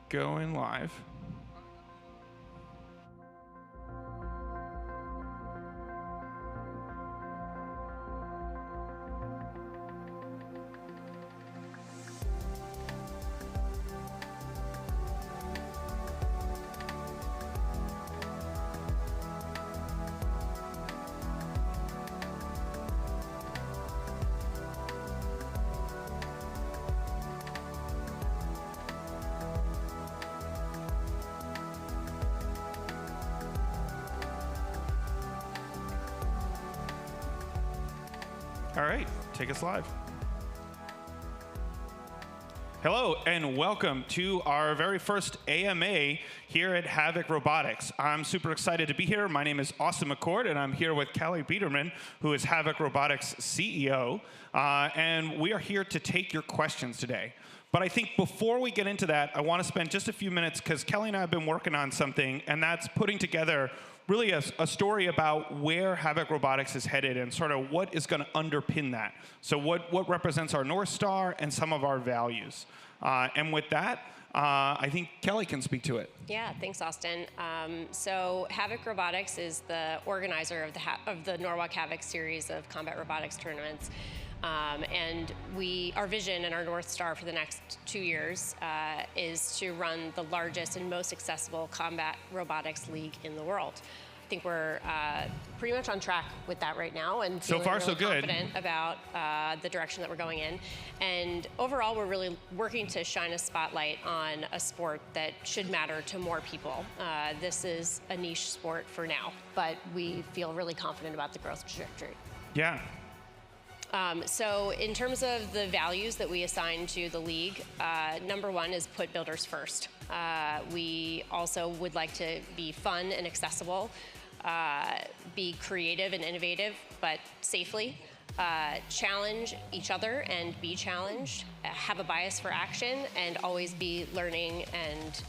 going live. All right, take us live. Hello, and welcome to our very first AMA here at Havoc Robotics. I'm super excited to be here. My name is Austin McCord, and I'm here with Kelly Biederman, who is Havoc Robotics CEO. And we are here to take your questions today. But I think before we get into that, I want to spend just a few minutes, because Kelly and I have been working on something, and that's putting together really a story about where Havoc Robotics is headed and sort of what is going to underpin that. So what represents our North Star and some of our values. And with that, I think Kelly can speak to it. Yeah, thanks, Austin. So Havoc Robotics is the organizer of the Norwalk Havoc series of combat robotics tournaments. And our vision and our North Star for the next 2 years is to run the largest and most accessible combat robotics league in the world. I think we're pretty much on track with that right now, and so far, so good. Confident about the direction that we're going in. And overall, we're really working to shine a spotlight on a sport that should matter to more people. This is a niche sport for now, but we feel really confident about the growth trajectory. Yeah. So in terms of the values that we assign to the league, number one is put builders first. We also would like to be fun and accessible, be creative and innovative, but safely, challenge each other and be challenged, have a bias for action, and always be learning and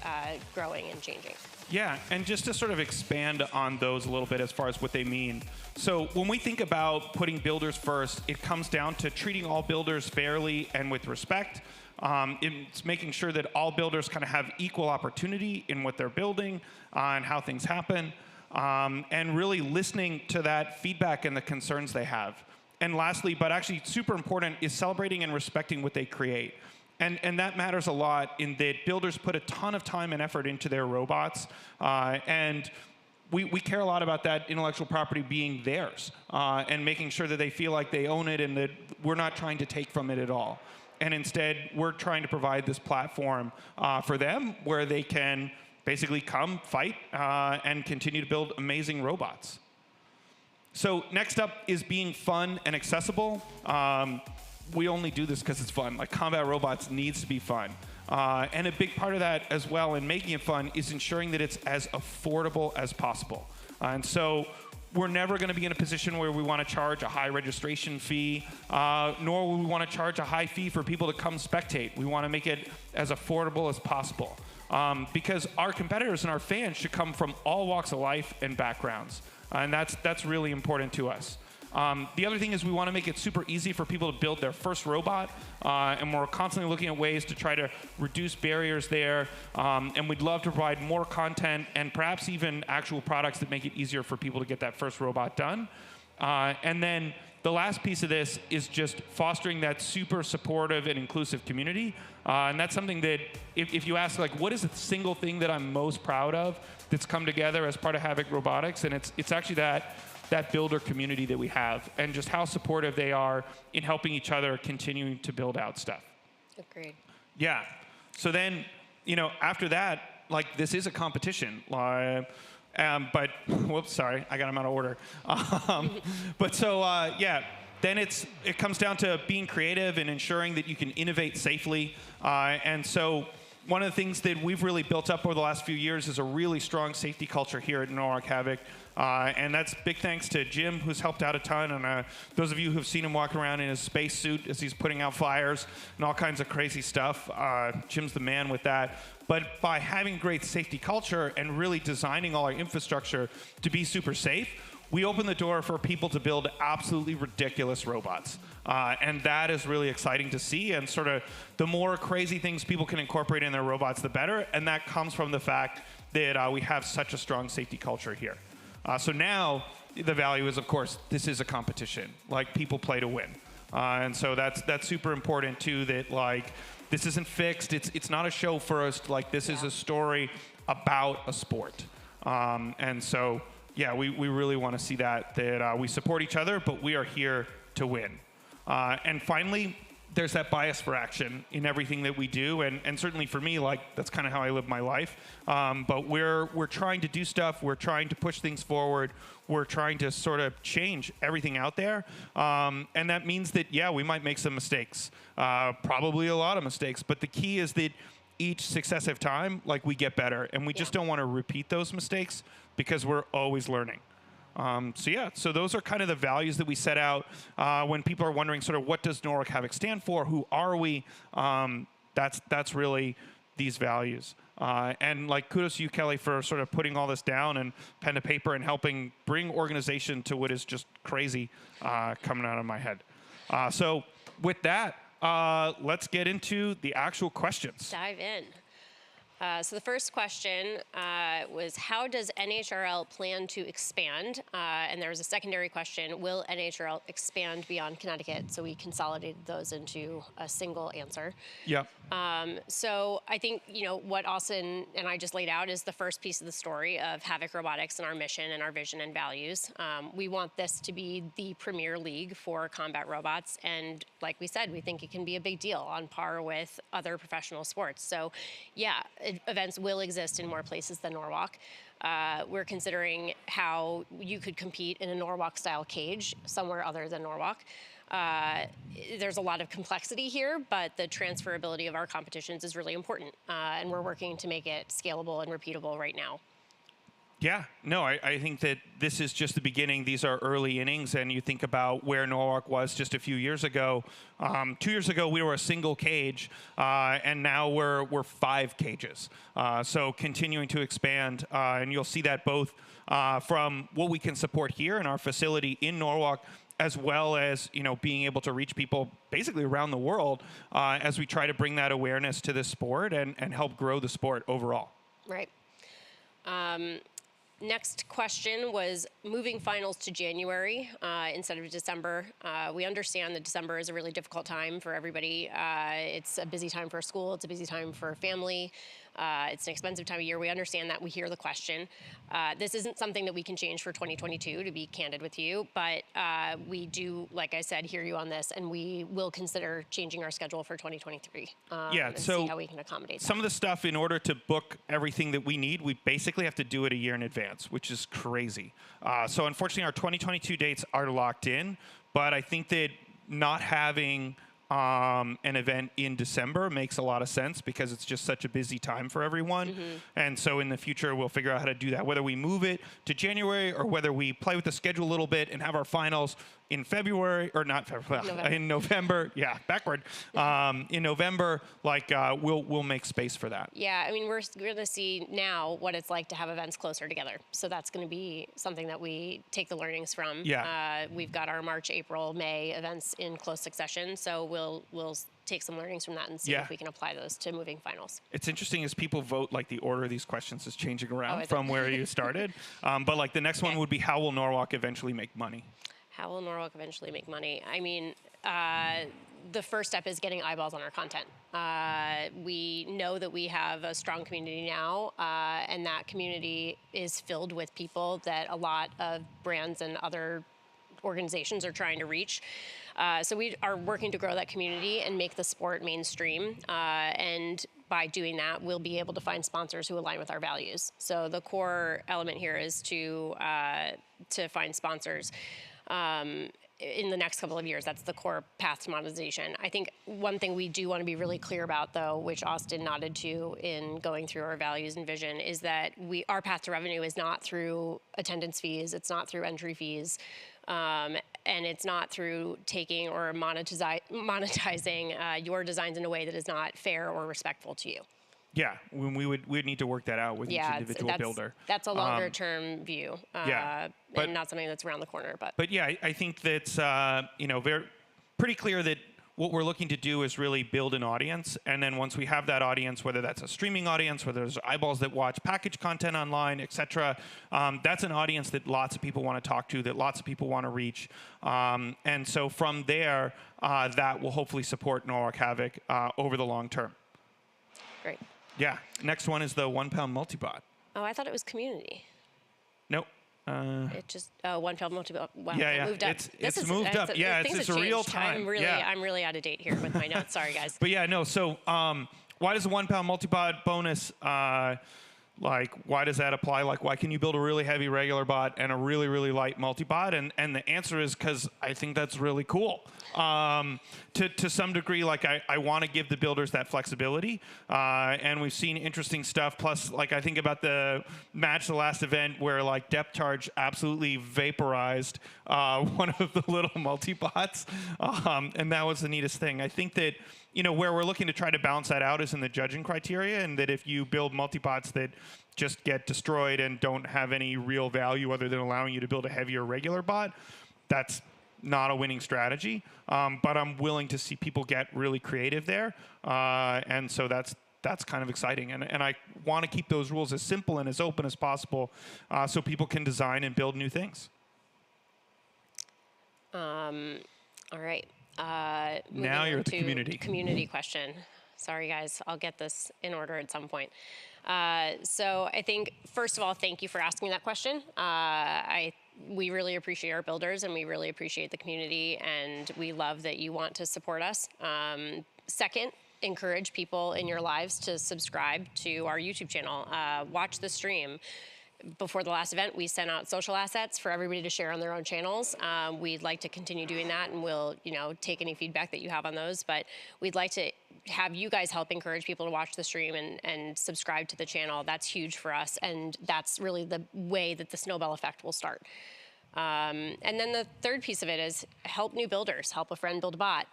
growing and changing. Yeah, and just to sort of expand on those a little bit as far as what they mean. So when we think about putting builders first, it comes down to treating all builders fairly and with respect. It's making sure that all builders kind of have equal opportunity in what they're building and how things happen, and really listening to that feedback and the concerns they have. And lastly, but actually super important, is celebrating and respecting what they create. And that matters a lot in that builders put a ton of time and effort into their robots, and we care a lot about that intellectual property being theirs, and making sure that they feel like they own it and that we're not trying to take from it at all. And instead, we're trying to provide this platform for them where they can basically come, fight, and continue to build amazing robots. So next up is being fun and accessible. We only do this because it's fun. Like, combat robots needs to be fun. And a big part of that as well in making it fun is ensuring that it's as affordable as possible. And so we're never going to be in a position where we want to charge a high registration fee, nor will we want to charge a high fee for people to come spectate. We want to make it as affordable as possible. Because our competitors and our fans should come from all walks of life and backgrounds. And that's really important to us. The other thing is we want to make it super easy for people to build their first robot, and we're constantly looking at ways to try to reduce barriers there, and we'd love to provide more content and perhaps even actual products that make it easier for people to get that first robot done. And then the last piece of this is just fostering that super supportive and inclusive community, and that's something that if you ask, like, what is the single thing that I'm most proud of that's come together as part of Havoc Robotics, and it's actually that builder community that we have, and just how supportive they are in helping each other continuing to build out stuff. Agreed. Yeah. So then, after that, like, this is a competition. But, whoops, sorry, I got them out of order. But so, yeah, then it comes down to being creative and ensuring that you can innovate safely. And so one of the things that we've really built up over the last few years is a really strong safety culture here at Norwalk Havoc. And that's big thanks to Jim, who's helped out a ton. And those of you who've seen him walk around in his space suit as he's putting out fires and all kinds of crazy stuff, Jim's the man with that. But by having great safety culture and really designing all our infrastructure to be super safe, we open the door for people to build absolutely ridiculous robots. And that is really exciting to see. And sort of the more crazy things people can incorporate in their robots, the better. And that comes from the fact that we have such a strong safety culture here. So now the value is, of course, this is a competition. Like, people play to win. And so that's super important too, that like, this isn't fixed. It's not a show first. Like, this is a story about a sport. And so, yeah, we really want to see that we support each other, but we are here to win. And finally, there's that bias for action in everything that we do, and certainly for me, like, that's kind of how I live my life. But we're trying to do stuff. We're trying to push things forward. We're trying to sort of change everything out there, and that means that, yeah, we might make some mistakes, probably a lot of mistakes. But the key is that each successive time, like, we get better, and we just don't want to repeat those mistakes because we're always learning. So those are kind of the values that we set out. When people are wondering sort of what does Norwalk Havoc stand for, who are we, that's really these values. And like, kudos to you, Kelly, for sort of putting all this down and pen to paper and helping bring organization to what is just crazy coming out of my head. So with that, let's get into the actual questions. Dive in. So the first question was, how does NHRL plan to expand? And there was a secondary question, will NHRL expand beyond Connecticut? So we consolidated those into a single answer. Yeah. So I think, what Austin and I just laid out is the first piece of the story of Havoc Robotics and our mission and our vision and values. We want this to be the premier league for combat robots. And like we said, we think it can be a big deal, on par with other professional sports. So yeah, events will exist in more places than Norwalk. We're considering how you could compete in a Norwalk-style cage somewhere other than Norwalk. There's a lot of complexity here, but the transferability of our competitions is really important, and we're working to make it scalable and repeatable right now. Yeah, no, I think that this is just the beginning. These are early innings, and you think about where Norwalk was just a few years ago. 2 years ago, we were a single cage, and now we're 5 cages. So continuing to expand, and you'll see that both from what we can support here in our facility in Norwalk, as well as being able to reach people basically around the world as we try to bring that awareness to this sport and help grow the sport overall. Right. Next question was moving finals to January instead of December. We understand that December is a really difficult time for everybody. It's a busy time for school. It's a busy time for family. It's an expensive time of year. We understand that. We hear the question. This isn't something that we can change for 2022, to be candid with you, but we do, like I said, hear you on this, and we will consider changing our schedule for 2023 and see how we can accommodate that. Some of the stuff, in order to book everything that we need, we basically have to do it a year in advance, which is crazy. So unfortunately, our 2022 dates are locked in, but I think that not having an event in December makes a lot of sense because it's just such a busy time for everyone. Mm-hmm. And so in the future, we'll figure out how to do that, whether we move it to January or whether we play with the schedule a little bit and have our finals in February, or not February, November. In November. Yeah, backward. In November, we'll make space for that. Yeah, I mean, we're going to see now what it's like to have events closer together. So that's going to be something that we take the learnings from. Yeah. We've got our March, April, May events in close succession. So we'll take some learnings from that and see if we can apply those to moving finals. It's interesting as people vote, like, the order of these questions is changing around from where you started. But like the next one would be, how will Norwalk eventually make money? How will Norwalk eventually make money? I mean, the first step is getting eyeballs on our content. We know that we have a strong community now, and that community is filled with people that a lot of brands and other organizations are trying to reach. So we are working to grow that community and make the sport mainstream. And by doing that, we'll be able to find sponsors who align with our values. So the core element here is to find sponsors. In the next couple of years, that's the core path to monetization. I think one thing we do want to be really clear about, though, which Austin nodded to in going through our values and vision, is that our path to revenue is not through attendance fees, it's not through entry fees, and it's not through taking or monetizing your designs in a way that is not fair or respectful to you. Yeah, when we'd need to work that out with each individual builder. That's a longer term view. But and not something that's around the corner. But yeah, I think that's very pretty clear that what we're looking to do is really build an audience, and then once we have that audience, whether that's a streaming audience, whether there's eyeballs that watch package content online, etc., that's an audience that lots of people want to talk to, that lots of people want to reach, and so from there, that will hopefully support Norwalk Havoc over the long term. Great. Yeah. Next one is the £1 multibot. Oh, I thought it was community. Nope. It just £1 multibot. Wow, yeah, it moved up. It's moved up. Yeah, it's real time. I'm really out of date here with my notes. Sorry, guys. But yeah, no. So why does the £1 multibot bonus? Why does that apply? Like, why can you build a really heavy regular bot and a really, really light multi-bot? And the answer is because I think that's really cool. To some degree, like, I want to give the builders that flexibility. And we've seen interesting stuff. Plus, like, I think about the match, the last event, where, like, depth charge absolutely vaporized one of the little multi-bots. And that was the neatest thing. I think that, where we're looking to try to balance that out is in the judging criteria, and that if you build multi-bots that just get destroyed and don't have any real value other than allowing you to build a heavier regular bot, that's not a winning strategy. But I'm willing to see people get really creative there. And so that's kind of exciting. And I want to keep those rules as simple and as open as possible so people can design and build new things. All right. Now you're at the community question. Sorry, guys. I'll get this in order at some point. So I think, first of all, thank you for asking that question. We really appreciate our builders, and we really appreciate the community, and we love that you want to support us. Second, encourage people in your lives to subscribe to our YouTube channel. Watch the stream. Before the last event, we sent out social assets for everybody to share on their own channels. We'd like to continue doing that, and we'll, take any feedback that you have on those. But we'd like to have you guys help encourage people to watch the stream and subscribe to the channel. That's huge for us, and that's really the way that the snowball effect will start. And then the third piece of it is help new builders, help a friend build a bot,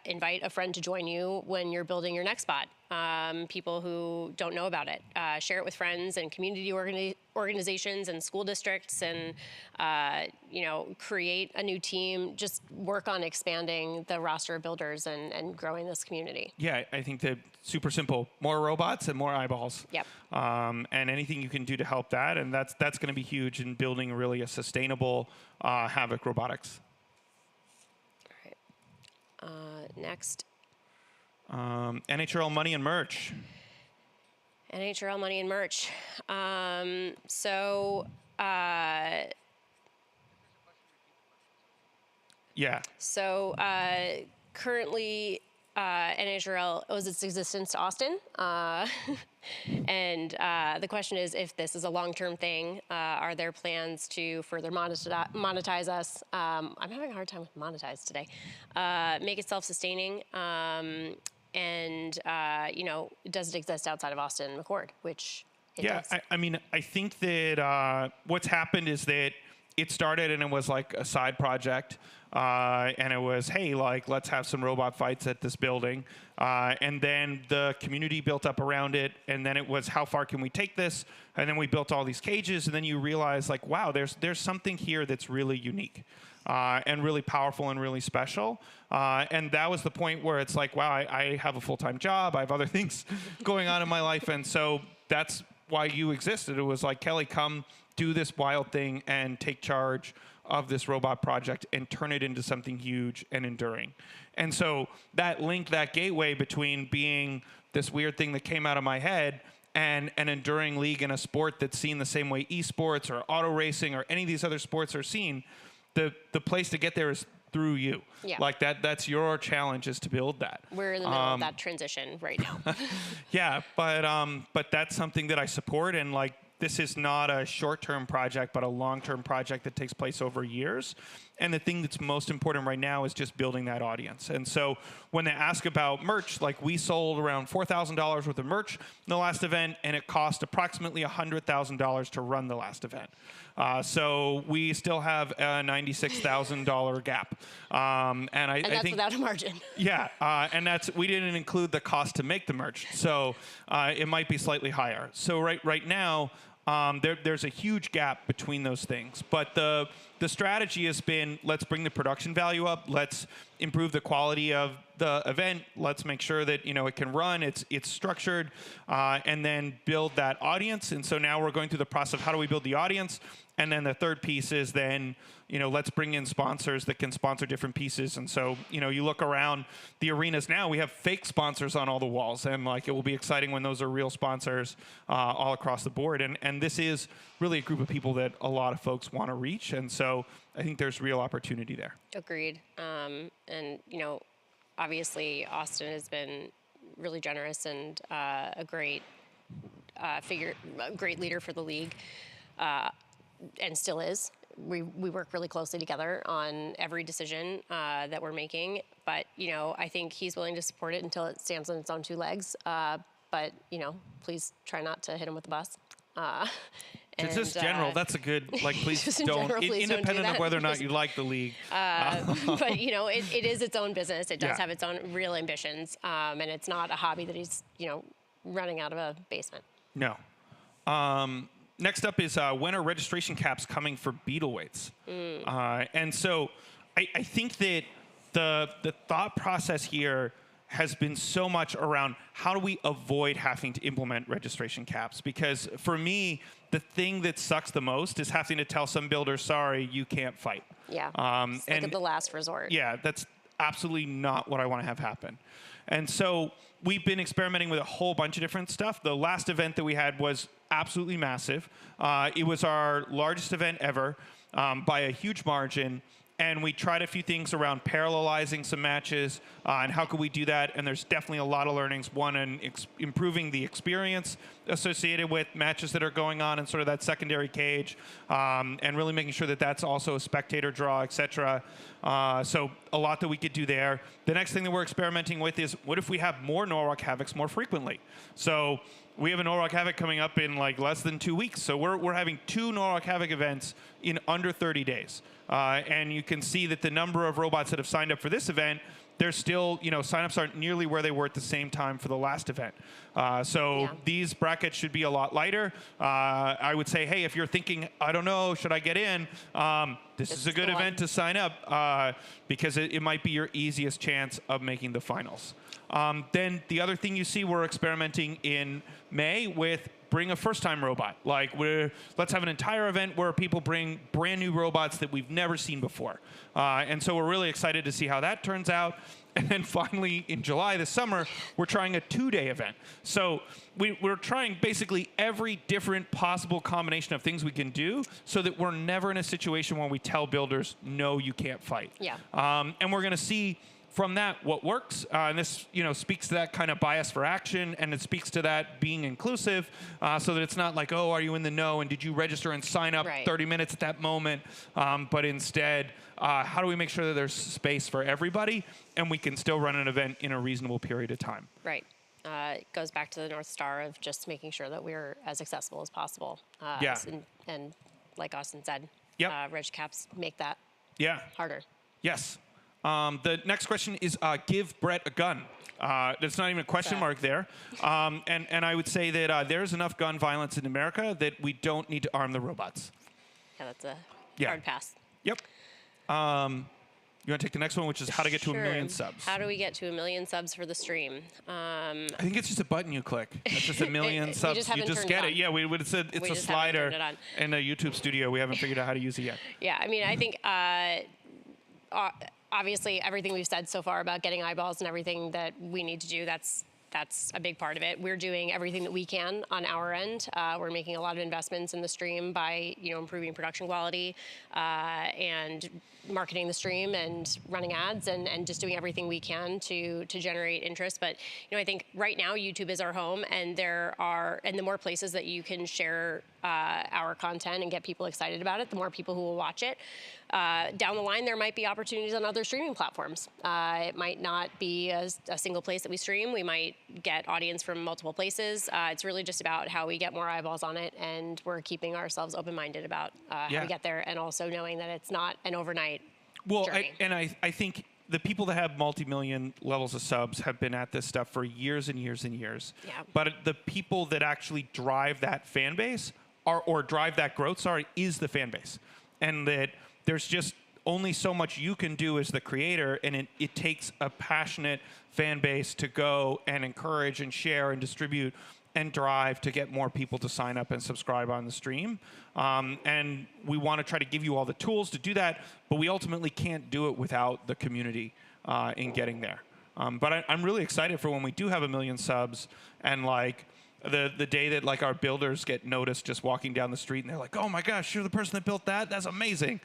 invite a friend to join you when you're building your next bot. People who don't know about it, share it with friends and community organizations and school districts, and create a new team. Just work on expanding the roster of builders and growing this community. Yeah, I think that super simple: more robots and more eyeballs. Yep. And anything you can do to help that, and that's going to be huge in building really a sustainable Havoc robotics. All right. Next. NHRL money and merch. NHRL money and merch. Yeah. So currently, NHRL owes its existence to Austin. And the question is, if this is a long-term thing, are there plans to further monetize us? I'm having a hard time with monetize today. Make it self-sustaining. And does it exist outside of Austin and McCord, which it does. I think that what's happened is that it started and it was like a side project, and it was, hey, like, let's have some robot fights at this building, and then the community built up around it, and then it was, how far can we take this? And then we built all these cages, and then you realize, like, wow, there's something here that's really unique. And really powerful and really special. And that was the point where it's like, wow, I have a full-time job. I have other things going on in my life. And so that's why you existed. It was like, Kelly, come do this wild thing and take charge of this robot project and turn it into something huge and enduring. And so that linked, that gateway between being this weird thing that came out of my head and an enduring league in a sport that's seen the same way esports or auto racing or any of these other sports are seen. The place to get there is through you. Yeah. Like that's your challenge, is to build that. We're in the middle of that transition right now. Yeah, but that's something that I support, and like this is not a short-term project, but a long-term project that takes place over years. And the thing that's most important right now is just building that audience. And so when they ask about merch, like we sold around $4,000 worth of merch in the last event, and it cost approximately $100,000 to run the last event. So we still have a $96,000 gap. And that's think, without a margin. Yeah, and we didn't include the cost to make the merch. So it might be slightly higher. So right now, there's a huge gap between those things. But the strategy has been, let's bring the production value up. Let's improve the quality of the event. Let's make sure that it can run. It's structured, and then build that audience. And so now we're going through the process of how do we build the audience. And then the third piece is then, let's bring in sponsors that can sponsor different pieces. And so, you look around the arenas now, we have fake sponsors on all the walls. And it will be exciting when those are real sponsors all across the board. And this is really a group of people that a lot of folks want to reach. And so I think there's real opportunity there. Agreed. And, obviously Austin has been really generous and a great great leader for the league. And still is. We work really closely together on every decision that we're making. But, I think he's willing to support it until it stands on its own two legs. But, please try not to hit him with the bus. It's just general. That's a good, please don't, independent of whether or not you like the league. But, it is its own business. It does have its own real ambitions. And it's not a hobby that he's, running out of a basement. No. Next up is when are registration caps coming for beetle weights? And so I think that the thought process here has been so much around how do we avoid having to implement registration caps? Because for me, the thing that sucks the most is having to tell some builder, sorry, you can't fight. Yeah, it's like at the last resort. Yeah, that's absolutely not what I want to have happen. And so we've been experimenting with a whole bunch of different stuff. The last event that we had was absolutely massive. It was our largest event ever by a huge margin. And we tried a few things around parallelizing some matches and how could we do that. And there's definitely a lot of learnings. One, in improving the experience associated with matches that are going on in sort of that secondary cage, and really making sure that that's also a spectator draw, et cetera. So a lot that we could do there. The next thing that we're experimenting with is what if we have more Norwalk Havocs more frequently? So we have a Norwalk Havoc coming up in less than 2 weeks. So we're having 2 Norwalk Havoc events in under 30 days. And you can see that the number of robots that have signed up for this event, there's still, signups aren't nearly where they were at the same time for the last event. So these brackets should be a lot lighter. I would say, hey, if you're thinking, I don't know, should I get in? This is a good event to sign up because it might be your easiest chance of making the finals. Then the other thing you see, we're experimenting in May with bring a first-time robot. Let's have an entire event where people bring brand new robots that we've never seen before. And so we're really excited to see how that turns out. And then finally, in July this summer, we're trying a 2-day event. So we're trying basically every different possible combination of things we can do so that we're never in a situation where we tell builders, no, you can't fight. Yeah. And we're going to see from that what works, and this speaks to that kind of bias for action, and it speaks to that being inclusive, so that it's not like, oh, are you in the know, and did you register and sign up 30 minutes at that moment, but instead, how do we make sure that there's space for everybody, and we can still run an event in a reasonable period of time? Right. It goes back to the North Star of just making sure that we're as accessible as possible. And like Austin said, reg caps make that harder. Yes. The next question is give Brett a gun. There's not even a question mark there. And I would say that there's enough gun violence in America that we don't need to arm the robots. Yeah, that's a hard pass. Yep. You want to take the next one, which is how to get to 1 million subs. How do we get to 1 million subs for the stream? I think it's just a button you click. It's just 1 million subs. You just get it. Yeah, we would have said it's a slider in the YouTube studio. We haven't figured out how to use it yet. Yeah, I mean, I think obviously everything we've said so far about getting eyeballs and everything that we need to do, that's that's a big part of it. We're doing everything that we can on our end. We're making a lot of investments in the stream by improving production quality and marketing the stream and running ads and just doing everything we can to generate interest. But I think right now YouTube is our home, and the more places that you can share our content and get people excited about it, the more people who will watch it. Down the line, there might be opportunities on other streaming platforms. It might not be a single place that we stream. We might get audience from multiple places. It's really just about how we get more eyeballs on it, and we're keeping ourselves open-minded about how we get there, and also knowing that it's not an overnight journey. I think the people that have multi-million levels of subs have been at this stuff for years and years and years. Yeah. But the people that actually drive that fan base or drive that growth, is the fan base. And that there's just only so much you can do as the creator, and it takes a passionate fan base to go and encourage and share and distribute and drive to get more people to sign up and subscribe on the stream. And we want to try to give you all the tools to do that, but we ultimately can't do it without the community in getting there. But I'm really excited for when we do have 1 million subs, and like the day that like our builders get noticed just walking down the street, and they're like, "Oh my gosh, you're the person that built that? That's amazing."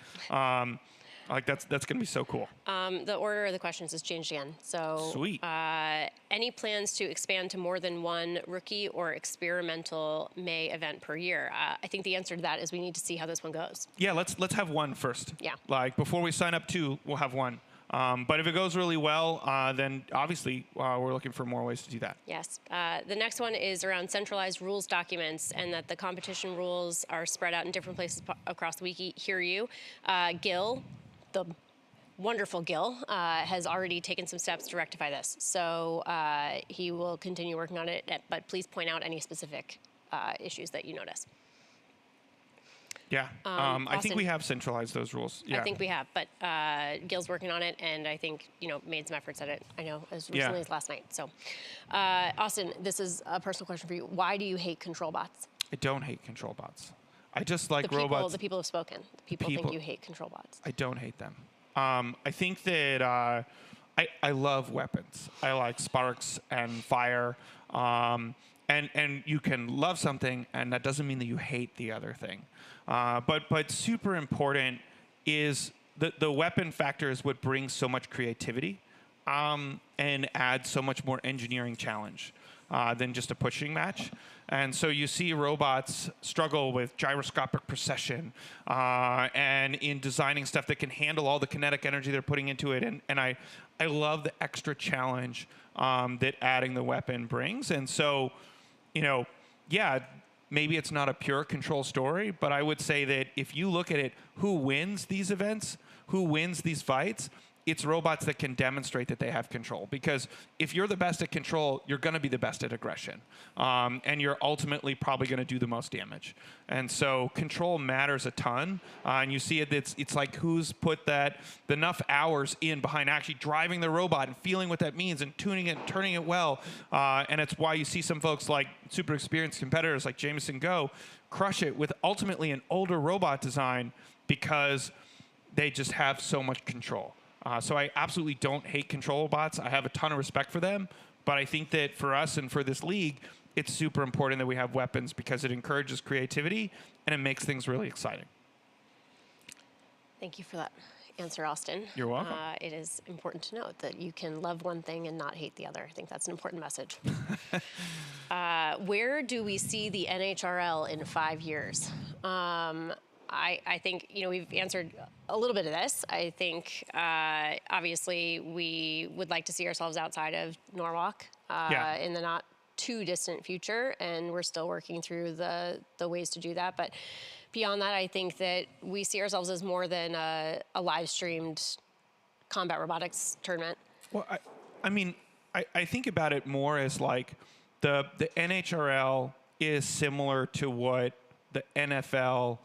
Like that's going to be so cool. The order of the questions has changed again. So Sweet. Any plans to expand to more than one rookie or experimental May event per year? I think the answer to that is we need to see how this one goes. Yeah, let's have one first. Yeah. Like before we sign up 2, we'll have one. But if it goes really well, then obviously we're looking for more ways to do that. Yes. The next one is around centralized rules documents, and that the competition rules are spread out in different places across the wiki. Hear you. Gil, the wonderful Gil, has already taken some steps to rectify this. So he will continue working on it, but please point out any specific issues that you notice. Yeah, I think we have centralized those rules. Yeah. I think we have, but Gil's working on it, and I think made some efforts at it. I know as recently as last night. So, Austin, this is a personal question for you. Why do you hate control bots? I don't hate control bots. I just like robots. The people have spoken. The people think you hate control bots. I don't hate them. I think that I love weapons. I like sparks and fire. And you can love something, and that doesn't mean that you hate the other thing. But super important is the weapon factor is what brings so much creativity and adds so much more engineering challenge than just a pushing match. And so you see robots struggle with gyroscopic precision and in designing stuff that can handle all the kinetic energy they're putting into it. And I love the extra challenge that adding the weapon brings. And so, maybe it's not a pure control story, but I would say that if you look at it, who wins these events, who wins these fights, it's robots that can demonstrate that they have control. Because if you're the best at control, you're going to be the best at aggression. And you're ultimately probably going to do the most damage. And so control matters a ton. And you see it's like who's put enough hours in behind actually driving the robot and feeling what that means and tuning it and turning it well. And it's why you see some folks like super experienced competitors like Jameson Go crush it with ultimately an older robot design because they just have so much control. So I absolutely don't hate control bots. I have a ton of respect for them. But I think that for us and for this league, it's super important that we have weapons because it encourages creativity and it makes things really exciting. Thank you for that answer, Austin. You're welcome. It is important to note that you can love one thing and not hate the other. I think that's an important message. Where do we see the NHRL in 5 years? I think, we've answered a little bit of this. I think, obviously, we would like to see ourselves outside of Norwalk in the not too distant future, and we're still working through the ways to do that. But beyond that, I think that we see ourselves as more than a live-streamed combat robotics tournament. Well, I think about it more as like the NHRL is similar to what the NFL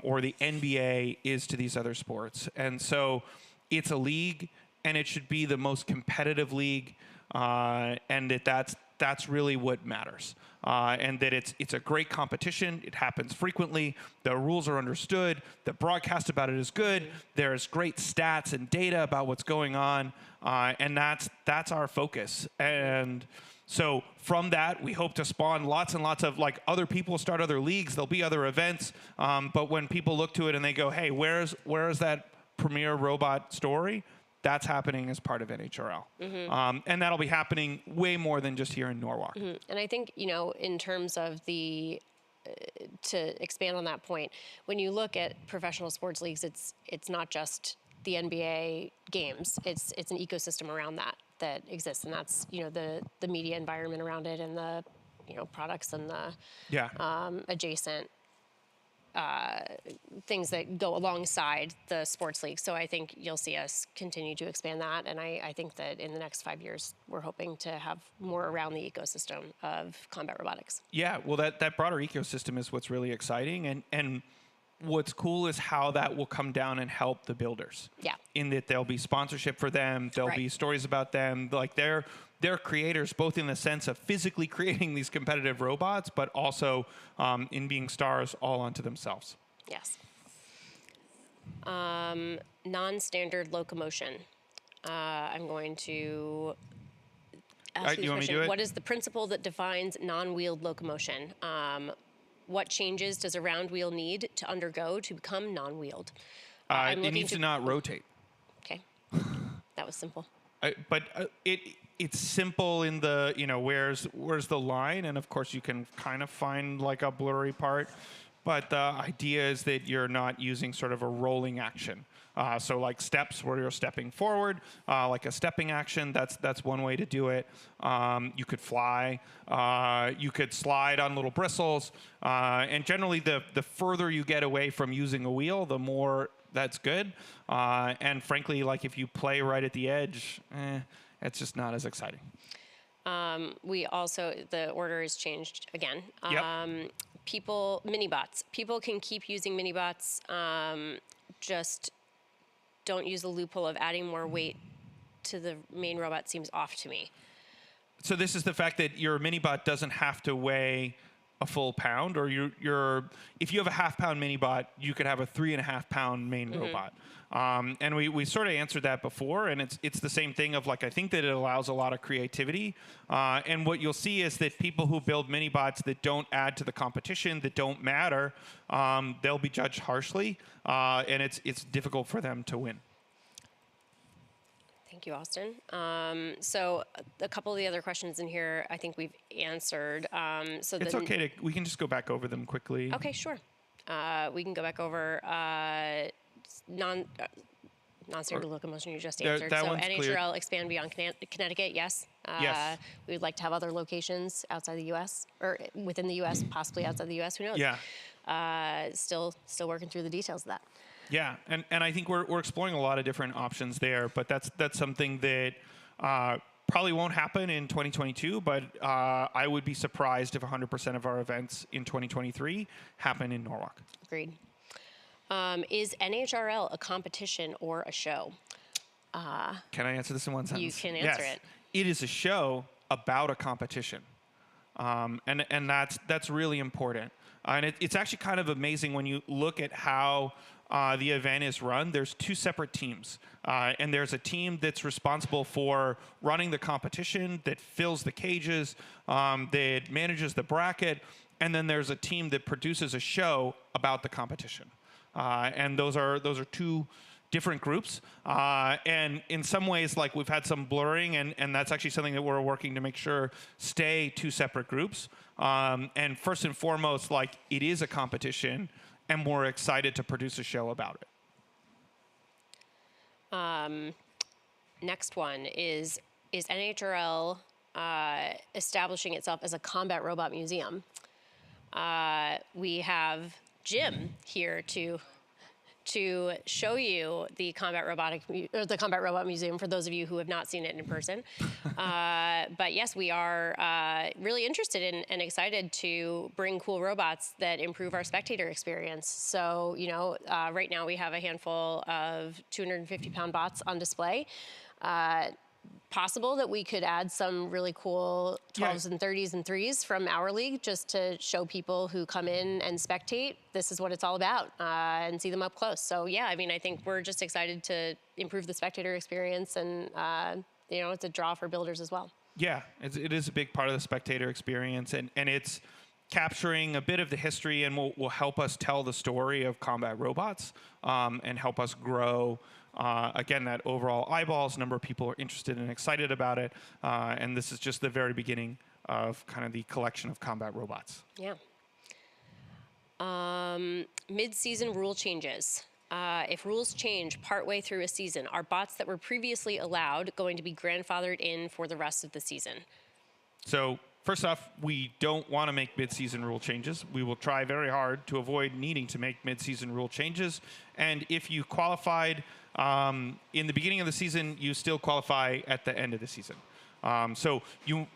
or the NBA is to these other sports. And so it's a league, and it should be the most competitive league, and that's really what matters. And that it's a great competition. It happens frequently. The rules are understood. The broadcast about it is good. There's great stats and data about what's going on, and that's our focus. And So from that, we hope to spawn lots and lots of like other people start other leagues. There'll be other events. But when people look to it and they go, hey, where's that premier robot story? That's happening as part of NHRL. And that'll be happening way more than just here in Norwalk. And I think, in terms of to expand on that point, when you look at professional sports leagues, it's not just the NBA games. It's an ecosystem around that exists, and that's the media environment around it, and the products and the adjacent things that go alongside the sports league. So I think you'll see us continue to expand that, and I think that in the next 5 years we're hoping to have more around the ecosystem of combat robotics. Yeah, well, that broader ecosystem is what's really exciting, and what's cool is how that will come down and help the builders. Yeah. In that there'll be sponsorship for them, there'll be stories about them, like they're creators, both in the sense of physically creating these competitive robots, but also in being stars all unto themselves. Yes. Non-standard locomotion. I'm going to ask you a question. What is the principle that defines non-wheeled locomotion? What changes does a round wheel need to undergo to become non-wheeled? It needs to not rotate. Okay. That was simple. It's simple in the, where's the line? And of course you can kind of find like a blurry part, but the idea is that you're not using sort of a rolling action. So like steps where you're stepping forward, like a stepping action, that's one way to do it. You could fly, you could slide on little bristles, and generally the further you get away from using a wheel, the more that's good. And frankly, like if you play right at the edge, it's just not as exciting. We also, the order is changed again. Yep. Mini-bots. People can keep using mini-bots, just don't use the loophole of adding more weight to the main robot seems off to me. So this is the fact that your mini-bot doesn't have to weigh a full pound, or if you have a half-pound mini-bot, you could have a 3.5-pound main robot. And we sort of answered that before, and it's the same thing of like, I think that it allows a lot of creativity. And what you'll see is that people who build mini-bots that don't add to the competition, that don't matter, they'll be judged harshly, and it's difficult for them to win. Thank you, Austin. So a couple of the other questions in here, I think we've answered. So it's okay we can just go back over them quickly. Okay, sure. We can go back over non-standard locomotion you just answered. So NHRL clear. Expand beyond Connecticut, yes. Yes. We would like to have other locations outside the U.S. or within the U.S., possibly outside the U.S. Who knows? Yeah. Still working through the details of that. Yeah, and I think we're exploring a lot of different options there, but that's something that probably won't happen in 2022, but I would be surprised if 100% of our events in 2023 happen in Norwalk. Agreed. Is NHRL a competition or a show? Can I answer this in one sentence? You can answer it. It is a show about a competition, and that's really important. And it's actually kind of amazing when you look at how the event is run. There's two separate teams, and there's a team that's responsible for running the competition, that fills the cages, that manages the bracket, and then there's a team that produces a show about the competition. And those are two different groups, and in some ways, like we've had some blurring, and that's actually something that we're working to make sure stay two separate groups. And first and foremost, like it is a competition, and we're excited to produce a show about it. Next one is NHRL establishing itself as a combat robot museum. We have Jim here to show you the Combat Robot Museum for those of you who have not seen it in person. But yes, we are really interested in and excited to bring cool robots that improve our spectator experience. So, right now we have a handful of 250-pound bots on display. Possible that we could add some really cool 12s and 30s and 3s from our league just to show people who come in and spectate, this is what it's all about, and see them up close. So yeah, I mean, I think we're just excited to improve the spectator experience, and it's a draw for builders as well. Yeah, it is a big part of the spectator experience, and it's capturing a bit of the history and will help us tell the story of combat robots and help us grow, again, that overall eyeballs, number of people are interested and excited about it, and this is just the very beginning of kind of the collection of combat robots. Yeah. Mid-season rule changes. If rules change partway through a season, are bots that were previously allowed going to be grandfathered in for the rest of the season? So first off, we don't want to make mid-season rule changes. We will try very hard to avoid needing to make mid-season rule changes. And if you qualified in the beginning of the season, you still qualify at the end of the season. So you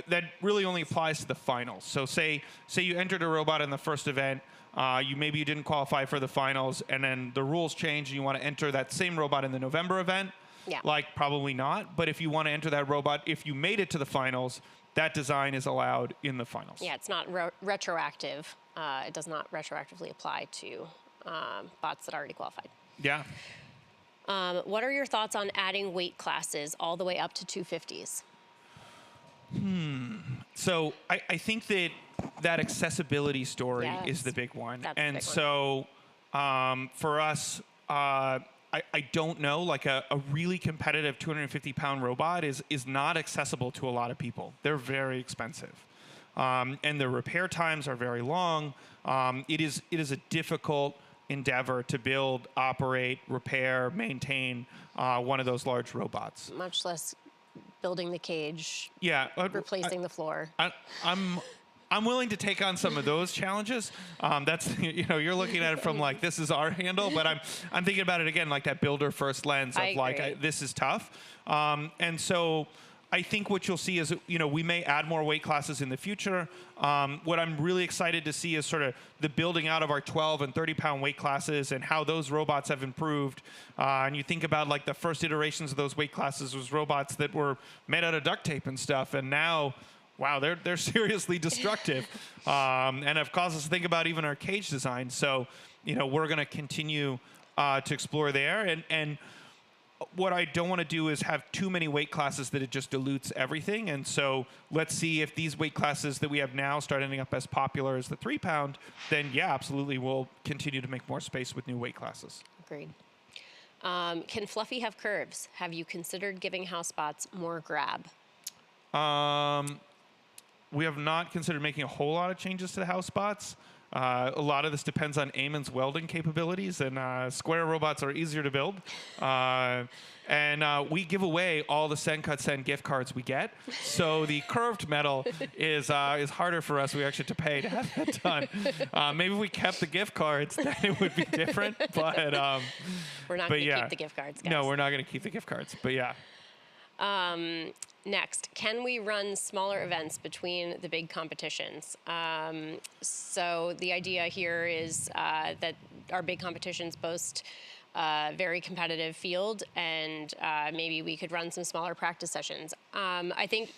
that really only applies to the finals. So say you entered a robot in the first event. Maybe you didn't qualify for the finals, and then the rules change, and you want to enter that same robot in the November event. Yeah. Like, probably not. But if you want to enter that robot, if you made it to the finals, that design is allowed in the finals. Yeah, it's not retroactive. It does not retroactively apply to bots that already qualified. Yeah. What are your thoughts on adding weight classes all the way up to 250s? So I think that accessibility story is the big one. That's and the big so for us, I don't know, like a really competitive 250-pound robot is not accessible to a lot of people. They're very expensive. And the repair times are very long. It is a difficult endeavor to build, operate, repair, maintain one of those large robots. Much less building the cage, Yeah, replacing the floor. I'm willing to take on some of those challenges. That's you're looking at it from like, this is our handle, but I'm thinking about it again like that builder first lens of like this is tough. And so I think what you'll see is we may add more weight classes in the future. What I'm really excited to see is sort of the building out of our 12 and 30-pound weight classes and how those robots have improved. And you think about like the first iterations of those weight classes was robots that were made out of duct tape and stuff, and now, wow, they're seriously destructive, and have caused us to think about even our cage design. So, we're going to continue to explore there. And what I don't want to do is have too many weight classes that it just dilutes everything. And so let's see if these weight classes that we have now start ending up as popular as the 3-pound, then yeah, absolutely, we'll continue to make more space with new weight classes. Agreed. Can Fluffy have curves? Have you considered giving house bots more grab? We have not considered making a whole lot of changes to the house bots. A lot of this depends on Eamon's welding capabilities, and square robots are easier to build. And we give away all the Send Cut Send gift cards we get, so the curved metal is harder for us. We actually have to pay to have that done. Maybe if we kept the gift cards, then it would be different. But we're not going to keep the gift cards, guys. No, we're not going to keep the gift cards. But yeah. Next, can we run smaller events between the big competitions? So the idea here is that our big competitions boast a very competitive field, and maybe we could run some smaller practice sessions. I think,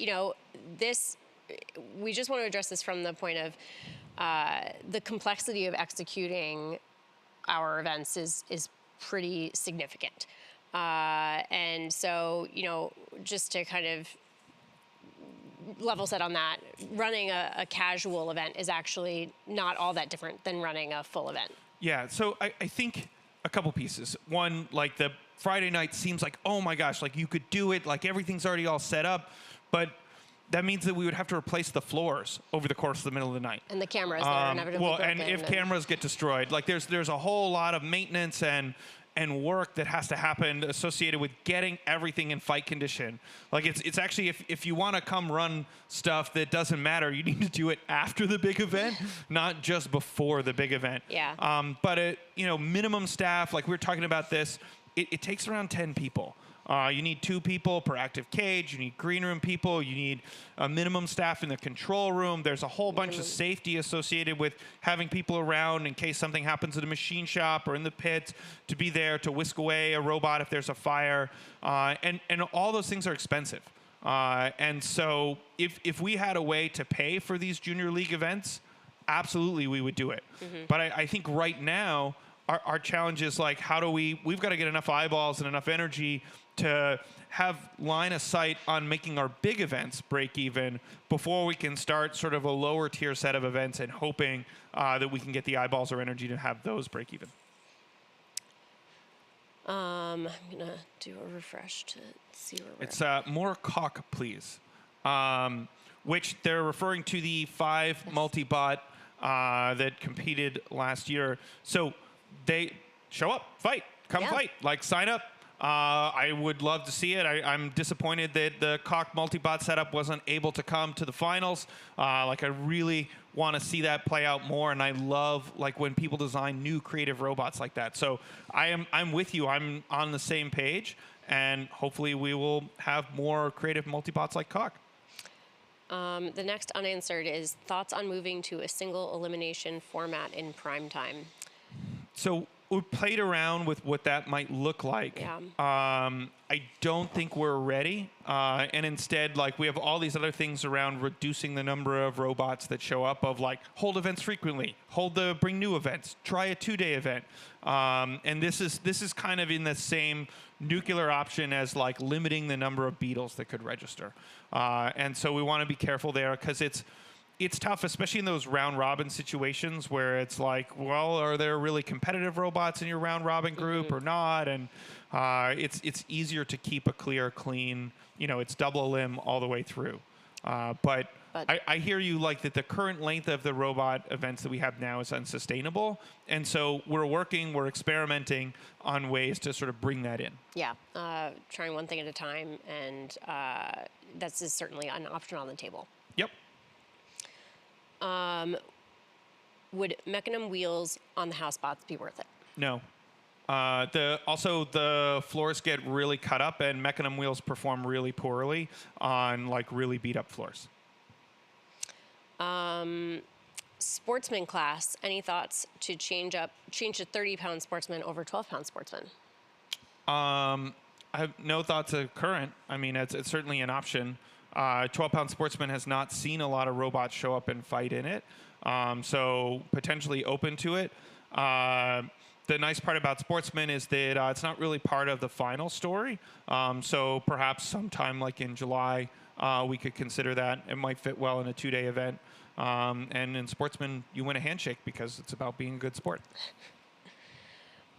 we just want to address this from the point of the complexity of executing our events is pretty significant. And so, just to kind of level set on that, running a casual event is actually not all that different than running a full event. Yeah, so I think a couple pieces. One, like the Friday night seems like, oh my gosh, like you could do it, like everything's already all set up, but that means that we would have to replace the floors over the course of the middle of the night. And the cameras that are inevitably broken. And if cameras get destroyed, like there's a whole lot of maintenance and work that has to happen associated with getting everything in fight condition. Like it's actually, if you want to come run stuff that doesn't matter, you need to do it after the big event, not just before the big event. Yeah. But minimum staff, like we were talking about this, it takes around 10 people. You need 2 people per active cage. You need green room people. You need a minimum staff in the control room. There's a whole bunch of safety associated with having people around in case something happens at a machine shop or in the pits, to be there to whisk away a robot if there's a fire. And all those things are expensive. And so if we had a way to pay for these junior league events, absolutely we would do it. Mm-hmm. But I think right now, our challenge is like, how do we've got to get enough eyeballs and enough energy to have line of sight on making our big events break even before we can start sort of a lower tier set of events and hoping that we can get the eyeballs or energy to have those break even. I'm going to do a refresh to see where we're It's more cock, please. Which they're referring to the 5 multi-bot that competed last year. So they show up, fight, come fight, like sign up. I would love to see it. I'm disappointed that the cock multi-bot setup wasn't able to come to the finals. Like I really want to see that play out more, and I love like when people design new creative robots like that. So I'm with you. I'm on the same page, and hopefully we will have more creative multi-bots like cock. The next unanswered is thoughts on moving to a single elimination format in prime time. So we played around with what that might look like. Yeah. I don't think we're ready. And instead, like we have all these other things around reducing the number of robots that show up of like hold events frequently, bring new events, try a 2-day event. And this is kind of in the same nuclear option as like limiting the number of beetles that could register. And so we want to be careful there because it's tough, especially in those round robin situations where it's like, well, are there really competitive robots in your round robin group or not? And it's easier to keep a clean, it's double limb all the way through. But I hear you like that the current length of the robot events that we have now is unsustainable. And so we're experimenting on ways to sort of bring that in. Yeah, trying one thing at a time, and that's certainly an option on the table. Yep. Would mechanism wheels on the house bots be worth it? No. Also, the floors get really cut up, and mechanism wheels perform really poorly on like really beat up floors. Sportsman class. Any thoughts to change a 30-pound sportsman over 12-pound sportsman? I have no thoughts of current. I mean, it's certainly an option. 12-pound sportsman has not seen a lot of robots show up and fight in it, so potentially open to it. The nice part about sportsman is that it's not really part of the final story, so perhaps sometime like in July we could consider that. It might fit well in a 2-day event, and in sportsman you win a handshake because it's about being a good sport.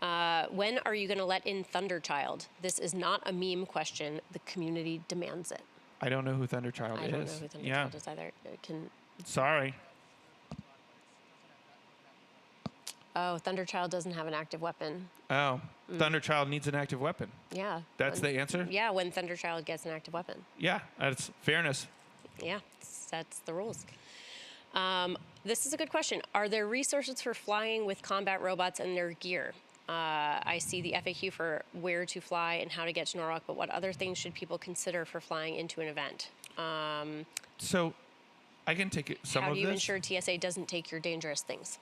When are you going to let in Thunderchild? This is not a meme question. The community demands it. I don't know who Thunderchild is. I don't know who Thunderchild is either. Sorry. Oh, Thunderchild doesn't have an active weapon. Oh, Thunderchild needs an active weapon. Yeah. That's the answer? Yeah, when Thunderchild gets an active weapon. Yeah, that's fairness. Yeah, that's the rules. This is a good question. Are there resources for flying with combat robots and their gear? I see the FAQ for where to fly and how to get to Norwalk, but what other things should people consider for flying into an event? So I can take some of this. How do you ensure TSA doesn't take your dangerous things?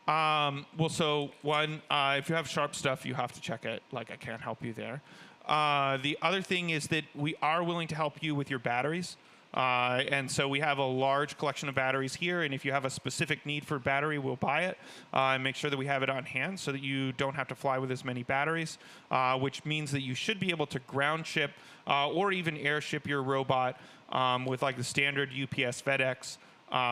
Well, so one, if you have sharp stuff, you have to check it. Like, I can't help you there. The other thing is that we are willing to help you with your batteries. And so we have a large collection of batteries here, and if you have a specific need for battery, we'll buy it and make sure that we have it on hand so that you don't have to fly with as many batteries, which means that you should be able to ground ship or even airship your robot with like the standard UPS FedEx,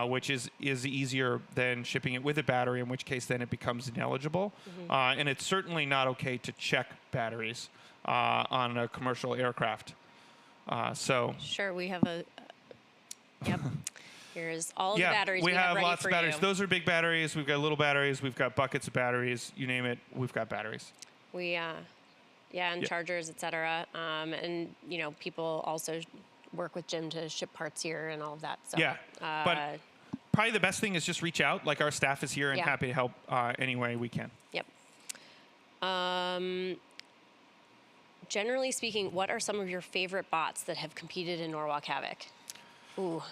which is easier than shipping it with a battery, in which case then it becomes ineligible. And it's certainly not okay to check batteries on a commercial aircraft. Sure, we have a... Yep. Here's all the batteries we have ready lots for of batteries. you. Those are big batteries. We've got little batteries. We've got buckets of batteries. You name it, we've got batteries. And chargers, etc. And people also work with Jim to ship parts here and all of that. So, but probably the best thing is just reach out. Like, our staff is here and happy to help any way we can. Yep. Generally speaking, what are some of your favorite bots that have competed in Norwalk Havoc? Ooh.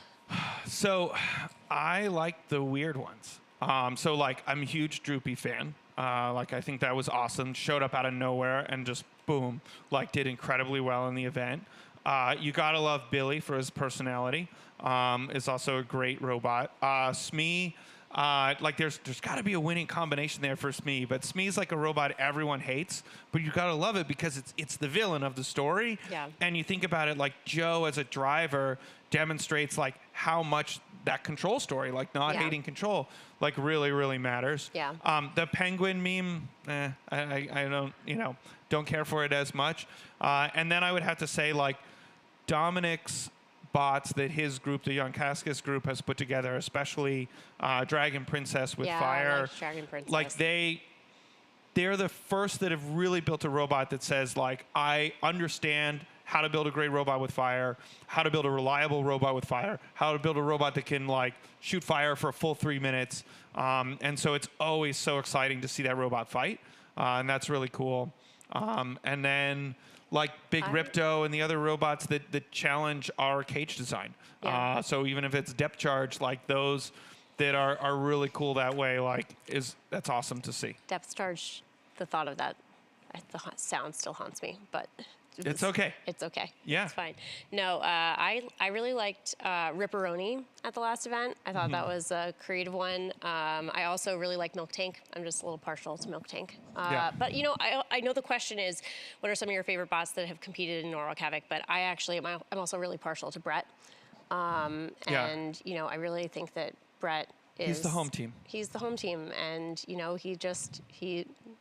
So I like the weird ones. So like, I'm a huge Droopy fan. Like, I think that was awesome. Showed up out of nowhere and just boom, like did incredibly well in the event. You gotta love Billy for his personality. Is also a great robot. Smee, like there's got to be a winning combination there for Smee, but Smee's like a robot everyone hates, but you got to love it because it's the villain of the story. Yeah. And you think about it, like Joe as a driver demonstrates like how much that control story, like not hating control, like really matters. Yeah. The penguin meme, I don't care for it as much. And then I would have to say like Dominic's bots that his group, the Young Cascus group, has put together, especially Dragon Princess with fire. I like Dragon Princess. Like they're the first that have really built a robot that says like, I understand how to build a great robot with fire, how to build a reliable robot with fire, how to build a robot that can like shoot fire for a full 3 minutes. And so it's always so exciting to see that robot fight. And that's really cool. And then like Big Ripto and the other robots that challenge our cage design. Yeah. So even if it's depth charge, like those that are really cool that way, like that's awesome to see. Depth charge, the thought of that, the sound still haunts me, but it's okay. It's okay. Yeah. It's fine. No, I really liked Ripperoni at the last event. I thought that was a creative one. I also really like Milk Tank. I'm just a little partial to Milk Tank. But, you know, I know the question is, what are some of your favorite bots that have competed in Norwalk Havoc? But I'm also really partial to Brett. And, you know, I really think that Brett He's the home team. He's the home team, and you know he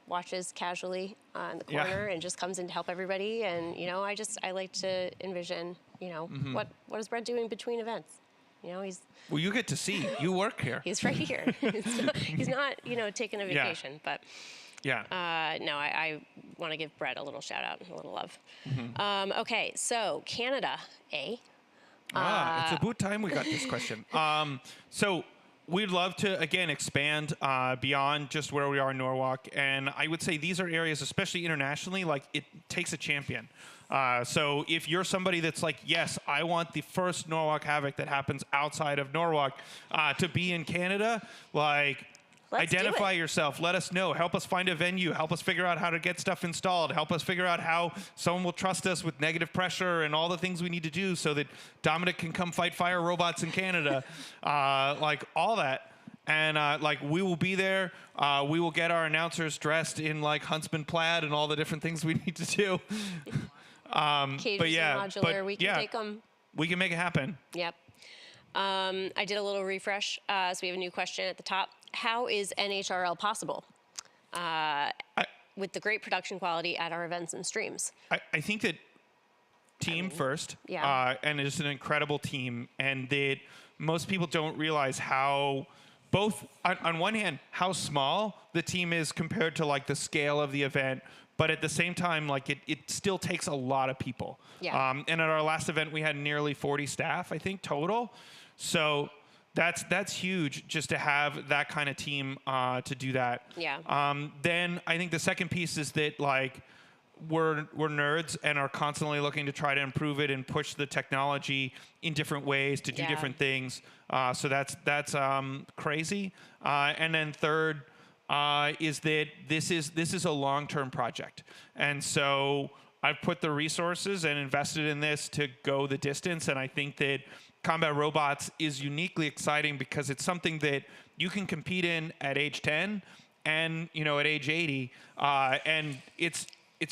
watches casually in the corner and just comes in to help everybody. And you know, I like to envision, you know, what is Brett doing between events? You know, well, you get to see. You work here. He's right here. He's not, you know, taking a vacation, but. Yeah. No, I want to give Brett a little shout out and a little love. Okay, so Canada, it's about time we got this question. So. We'd love to, again, expand beyond just where we are in Norwalk. And I would say these are areas, especially internationally, like it takes a champion. So if you're somebody that's like, yes, I want the first Norwalk Havoc that happens outside of Norwalk to be in Canada, like... Identify yourself. Let us know. Help us find a venue. Help us figure out how to get stuff installed. Help us figure out how someone will trust us with negative pressure and all the things we need to do so that Dominic can come fight fire robots in Canada. Like all that. And like we will be there. We will get our announcers dressed in like Huntsman plaid and all the different things we need to do. Cages and modular. We can take them. We can make it happen. Yep. I did a little refresh. So we have a new question at the top. How is NHRL possible with the great production quality at our events and streams? I think that team first, and it's an incredible team, and that most people don't realize how both, on one hand, how small the team is compared to like the scale of the event, but at the same time, like it still takes a lot of people. Yeah. And at our last event, we had nearly 40 staff, I think, total. So that's huge just to have that kind of team to do that. Yeah. Then I think the second piece is that like we're nerds and are constantly looking to try to improve it and push the technology in different ways to do different things. So that's crazy. And then third is that this is a long-term project, and so I've put the resources and invested in this to go the distance. And I think that combat robots is uniquely exciting because it's something that you can compete in at age 10 and, you know, at age 80. And it's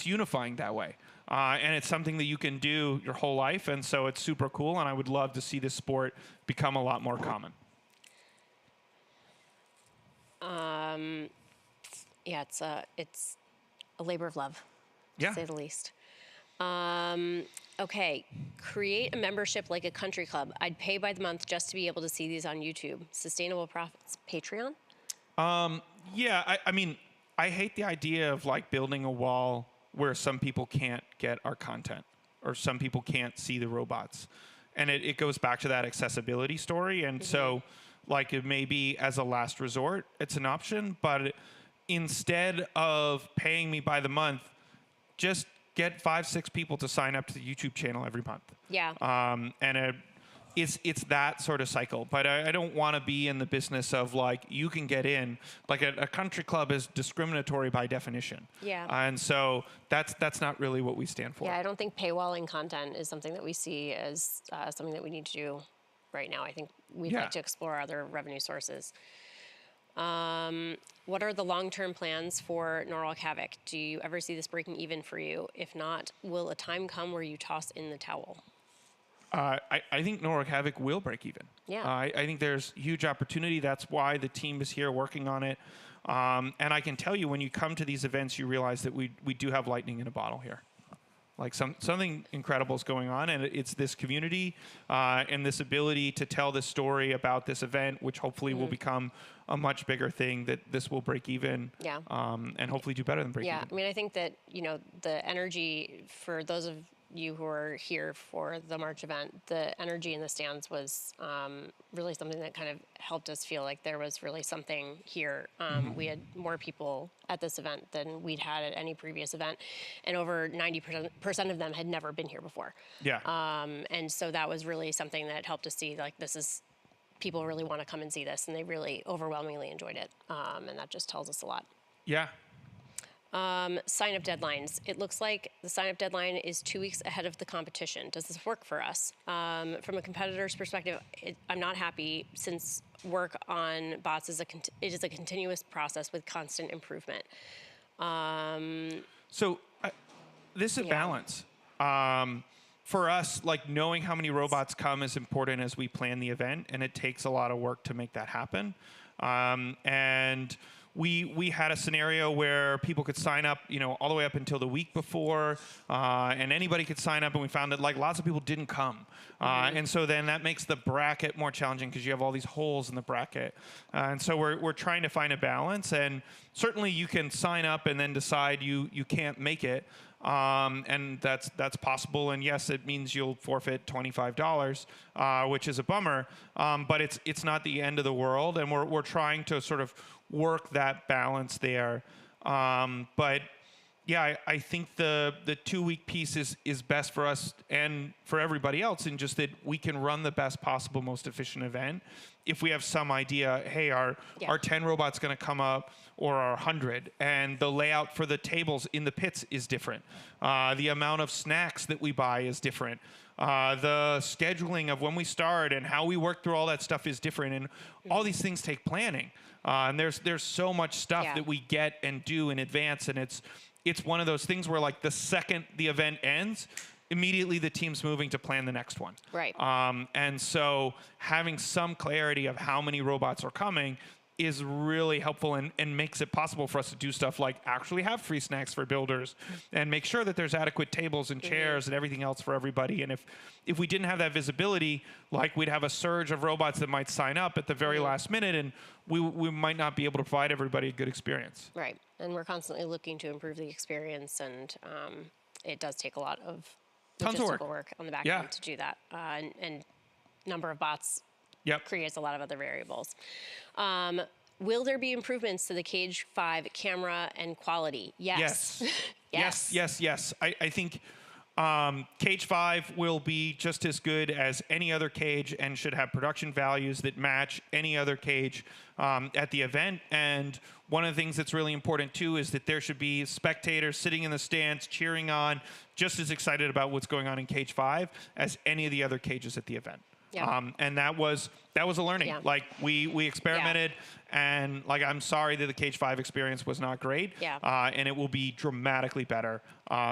unifying that way. And it's something that you can do your whole life. And so it's super cool. And I would love to see this sport become a lot more common. Yeah, it's a labor of love, to say the least. Okay, create a membership like a country club. I'd pay by the month just to be able to see these on YouTube. Sustainable Profits, Patreon? Yeah, I mean, I hate the idea of like building a wall where some people can't get our content or some people can't see the robots. And it goes back to that accessibility story. And so like it may be as a last resort, it's an option, but instead of paying me by the month, just get 5-6 people to sign up to the YouTube channel every month. Yeah. And it's that sort of cycle. But I don't want to be in the business of like you can get in. Like a country club is discriminatory by definition. Yeah. And so that's not really what we stand for. Yeah, I don't think paywalling content is something that we see as something that we need to do right now. I think we'd like to explore other revenue sources. What are the long-term plans for Norwalk Havoc? Do you ever see this breaking even for you? If not, will a time come where you toss in the towel? I think Norwalk Havoc will break even. Yeah. I think there's huge opportunity. That's why the team is here working on it. And I can tell you, when you come to these events, you realize that we do have lightning in a bottle here. Like something incredible is going on, and it's this community and this ability to tell this story about this event, which hopefully will become a much bigger thing, that this will break even, and hopefully do better than break even. I mean, I think that, the energy for those of you who are here for the March event, the energy in the stands was really something that kind of helped us feel like there was really something here. We had more people at this event than we'd had at any previous event, and over 90% of them had never been here before. Yeah. And so that was really something that helped us see, like, people really want to come and see this, and they really overwhelmingly enjoyed it. And that just tells us a lot. Yeah. Sign-up deadlines. It looks like the sign-up deadline is 2 weeks ahead of the competition. Does this work for us? From a competitor's perspective, I'm not happy, since work on bots is a continuous process with constant improvement. So this is a balance. For us, like, knowing how many robots come is important as we plan the event, and it takes a lot of work to make that happen. And we had a scenario where people could sign up, all the way up until the week before, and anybody could sign up, and we found that, like, lots of people didn't come. And so then that makes the bracket more challenging, because you have all these holes in the bracket. And so we're trying to find a balance, and certainly you can sign up and then decide you can't make it. And that's possible, and yes, it means you'll forfeit $25, which is a bummer. But it's not the end of the world, and we're trying to sort of work that balance there. But yeah, I think the 2 week piece is best for us and for everybody else, in just that we can run the best possible, most efficient event if we have some idea, hey, our 10 robots going to come up, or our 100, and the layout for the tables in the pits is different. The amount of snacks that we buy is different. The scheduling of when we start and how we work through all that stuff is different, and all these things take planning. And there's so much stuff that we get and do in advance, and it's one of those things where, like, the second the event ends, immediately the team's moving to plan the next one. Right. And so having some clarity of how many robots are coming is really helpful, and makes it possible for us to do stuff like actually have free snacks for builders, and make sure that there's adequate tables and chairs and everything else for everybody. And if we didn't have that visibility, like, we'd have a surge of robots that might sign up at the very last minute, and we might not be able to provide everybody a good experience. Right. And we're constantly looking to improve the experience, and it does take a lot of Tons of logistical work on the back end to do that. And number of bots creates a lot of other variables. Will there be improvements to the Cage 5 camera and quality? Yes. Yes. I think Cage 5 will be just as good as any other cage, and should have production values that match any other cage at the event. And one of the things that's really important too is that there should be spectators sitting in the stands cheering on, just as excited about what's going on in Cage 5 as any of the other cages at the event. And that was a learning. Like, we experimented, and, like, I'm sorry that the Cage 5 experience was not great. And it will be dramatically better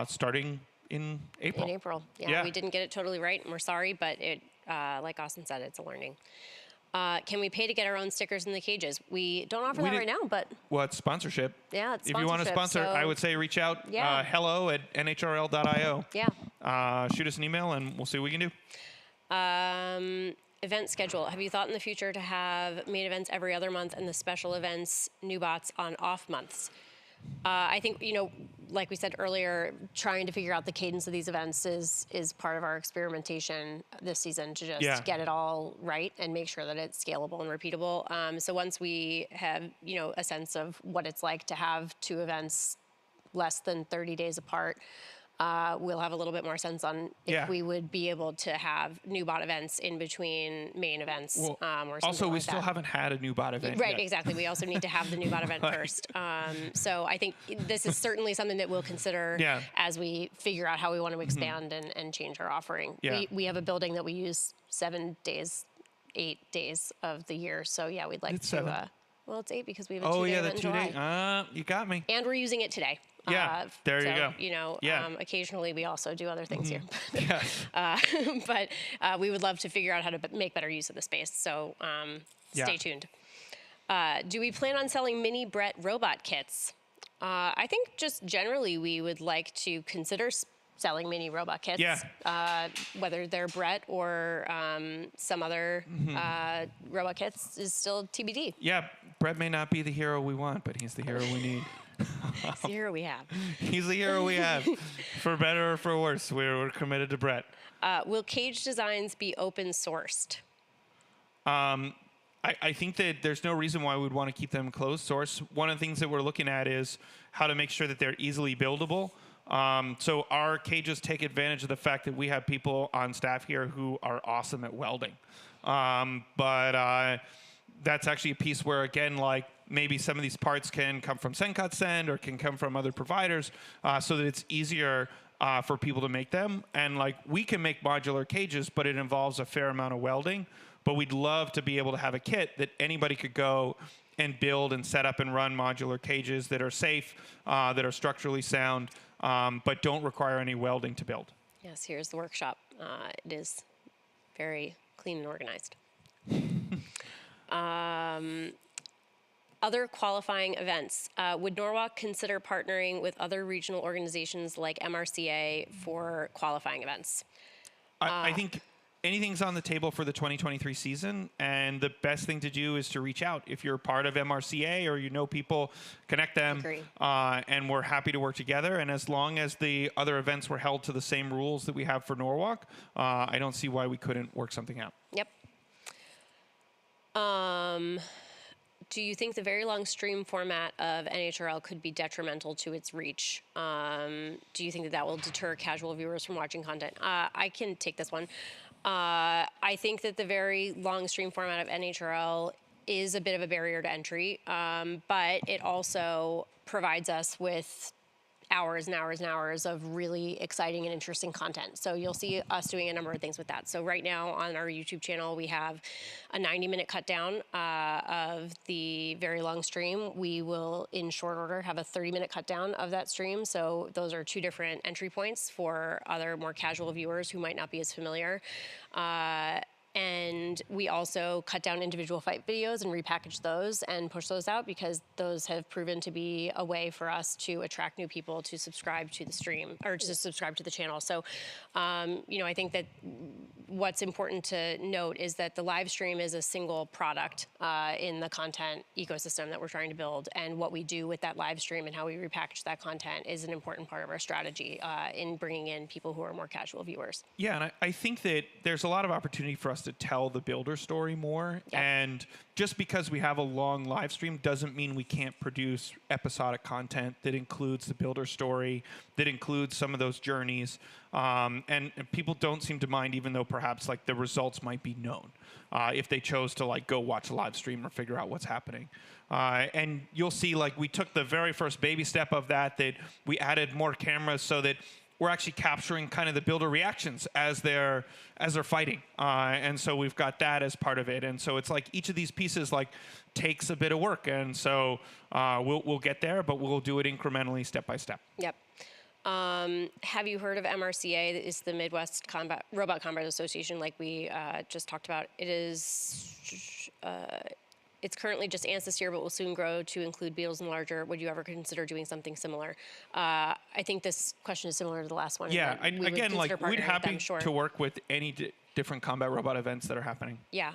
starting in April. In April. We didn't get it totally right, and we're sorry, but it, like Austin said, it's a learning. Can we pay to get our own stickers in the cages? We don't offer that right now, but... Well, it's sponsorship. Yeah, it's sponsorship. If you want to sponsor, I would say reach out, hello@nhrl.io. Shoot us an email, and we'll see what we can do. Event schedule. Have you thought in the future to have main events every other month and the special events, new bots, on off months? I think, like we said earlier, trying to figure out the cadence of these events is part of our experimentation this season, to just get it all right and make sure that it's scalable and repeatable. So once we have, a sense of what it's like to have two events less than 30 days apart, we'll have a little bit more sense on if we would be able to have new bot events in between main events. Well, or also, we like still haven't had a new bot event Right, yet. exactly. We also need to have the new bot event first. So I think this is certainly something that we'll consider as we figure out how we want to expand and change our offering. We have a building that we use 7 days, 8 days of the year. So, we'd like It's 7. Well, it's 8 because we have a Oh, 2-day yeah, the event in 2 day. July. You got me. And we're using it today. Yeah, there you go. You know, Yeah. occasionally we also do other things here. Yes. But we would love to figure out how to make better use of the space. So stay tuned. Do we plan on selling mini Brett robot kits? I think just generally we would like to consider selling mini robot kits. Yeah. Whether they're Brett or some other robot kits is still TBD. Yeah, Brett may not be the hero we want, but he's the hero we need. It's the hero we have. He's the hero we have. For better or for worse, we're committed to Brett. Will cage designs be open sourced? I think that there's no reason why we'd want to keep them closed source. One of the things that we're looking at is how to make sure that they're easily buildable. So our cages take advantage of the fact that we have people on staff here who are awesome at welding. But that's actually a piece where, again, like maybe some of these parts can come from Send or can come from other providers so that it's easier for people to make them. And like we can make modular cages, but it involves a fair amount of welding. But we'd love to be able to have a kit that anybody could go and build and set up and run modular cages that are safe, that are structurally sound, but don't require any welding to build. Yes, here's the workshop. It is very clean and organized. Other qualifying events. Would Norwalk consider partnering with other regional organizations like MRCA for qualifying events? I think anything's on the table for the 2023 season, and the best thing to do is to reach out. If you're part of MRCA or you know people, connect them, and we're happy to work together. And as long as the other events were held to the same rules that we have for Norwalk, I don't see why we couldn't work something out. Yep. Do you think the very long stream format of NHRL could be detrimental to its reach? Do you think that will deter casual viewers from watching content? I can take this one. I think that the very long stream format of NHRL is a bit of a barrier to entry, but it also provides us with hours and hours and hours of really exciting and interesting content. So you'll see us doing a number of things with that. So right now on our YouTube channel, we have a 90-minute cut down of the very long stream. We will, in short order, have a 30-minute cut down of that stream. So those are two different entry points for other more casual viewers who might not be as familiar. And we also cut down individual fight videos and repackage those and push those out because those have proven to be a way for us to attract new people to subscribe to the stream or to subscribe to the channel. So, you know, I think that what's important to note is that the live stream is a single product in the content ecosystem that we're trying to build. And what we do with that live stream and how we repackage that content is an important part of our strategy in bringing in people who are more casual viewers. Yeah, and I think that there's a lot of opportunity for us to tell the builder story more. Yep. And just because we have a long live stream doesn't mean we can't produce episodic content that includes the builder story, that includes some of those journeys. And people don't seem to mind, even though perhaps like the results might be known if they chose to like go watch a live stream or figure out what's happening. And you'll see like we took the very first baby step of that we added more cameras so that we're actually capturing kind of the builder reactions as they're fighting. And so we've got that as part of it. And so it's like each of these pieces like takes a bit of work. And so we'll get there, but we'll do it incrementally step by step. Yep. Have you heard of MRCA? It's the Midwest Robot Combat Association, like we just talked about. It is... It's currently just ants this year, but will soon grow to include beetles and larger. Would you ever consider doing something similar? I think this question is similar to the last one. Yeah, again, like we'd happy to work with any different combat robot events that are happening. Yeah,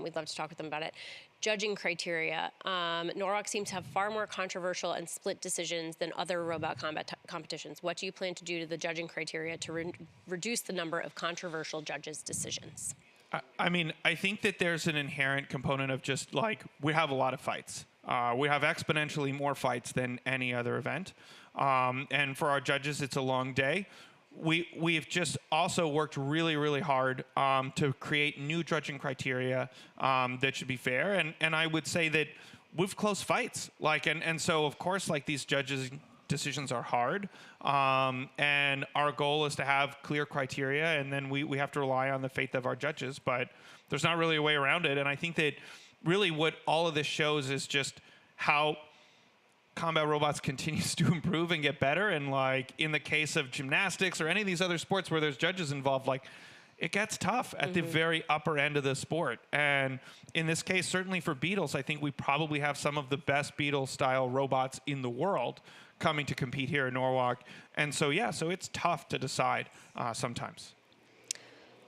we'd love to talk with them about it. Judging criteria. Norwalk seems to have far more controversial and split decisions than other robot combat competitions. What do you plan to do to the judging criteria to reduce the number of controversial judges' decisions? I mean, I think that there's an inherent component of just like we have a lot of fights. We have exponentially more fights than any other event. And for our judges, it's a long day. We've just also worked really, really hard to create new judging criteria that should be fair. And I would say that we've close fights. Like, and so, of course, like these judges' decisions are hard. And our goal is to have clear criteria, and then we have to rely on the faith of our judges. But there's not really a way around it. And I think that really what all of this shows is just how combat robots continues to improve and get better. And like in the case of gymnastics or any of these other sports where there's judges involved, like it gets tough at the very upper end of the sport. And in this case, certainly for Beatles, I think we probably have some of the best Beatles style robots in the world coming to compete here in Norwalk. And so, yeah, so it's tough to decide sometimes.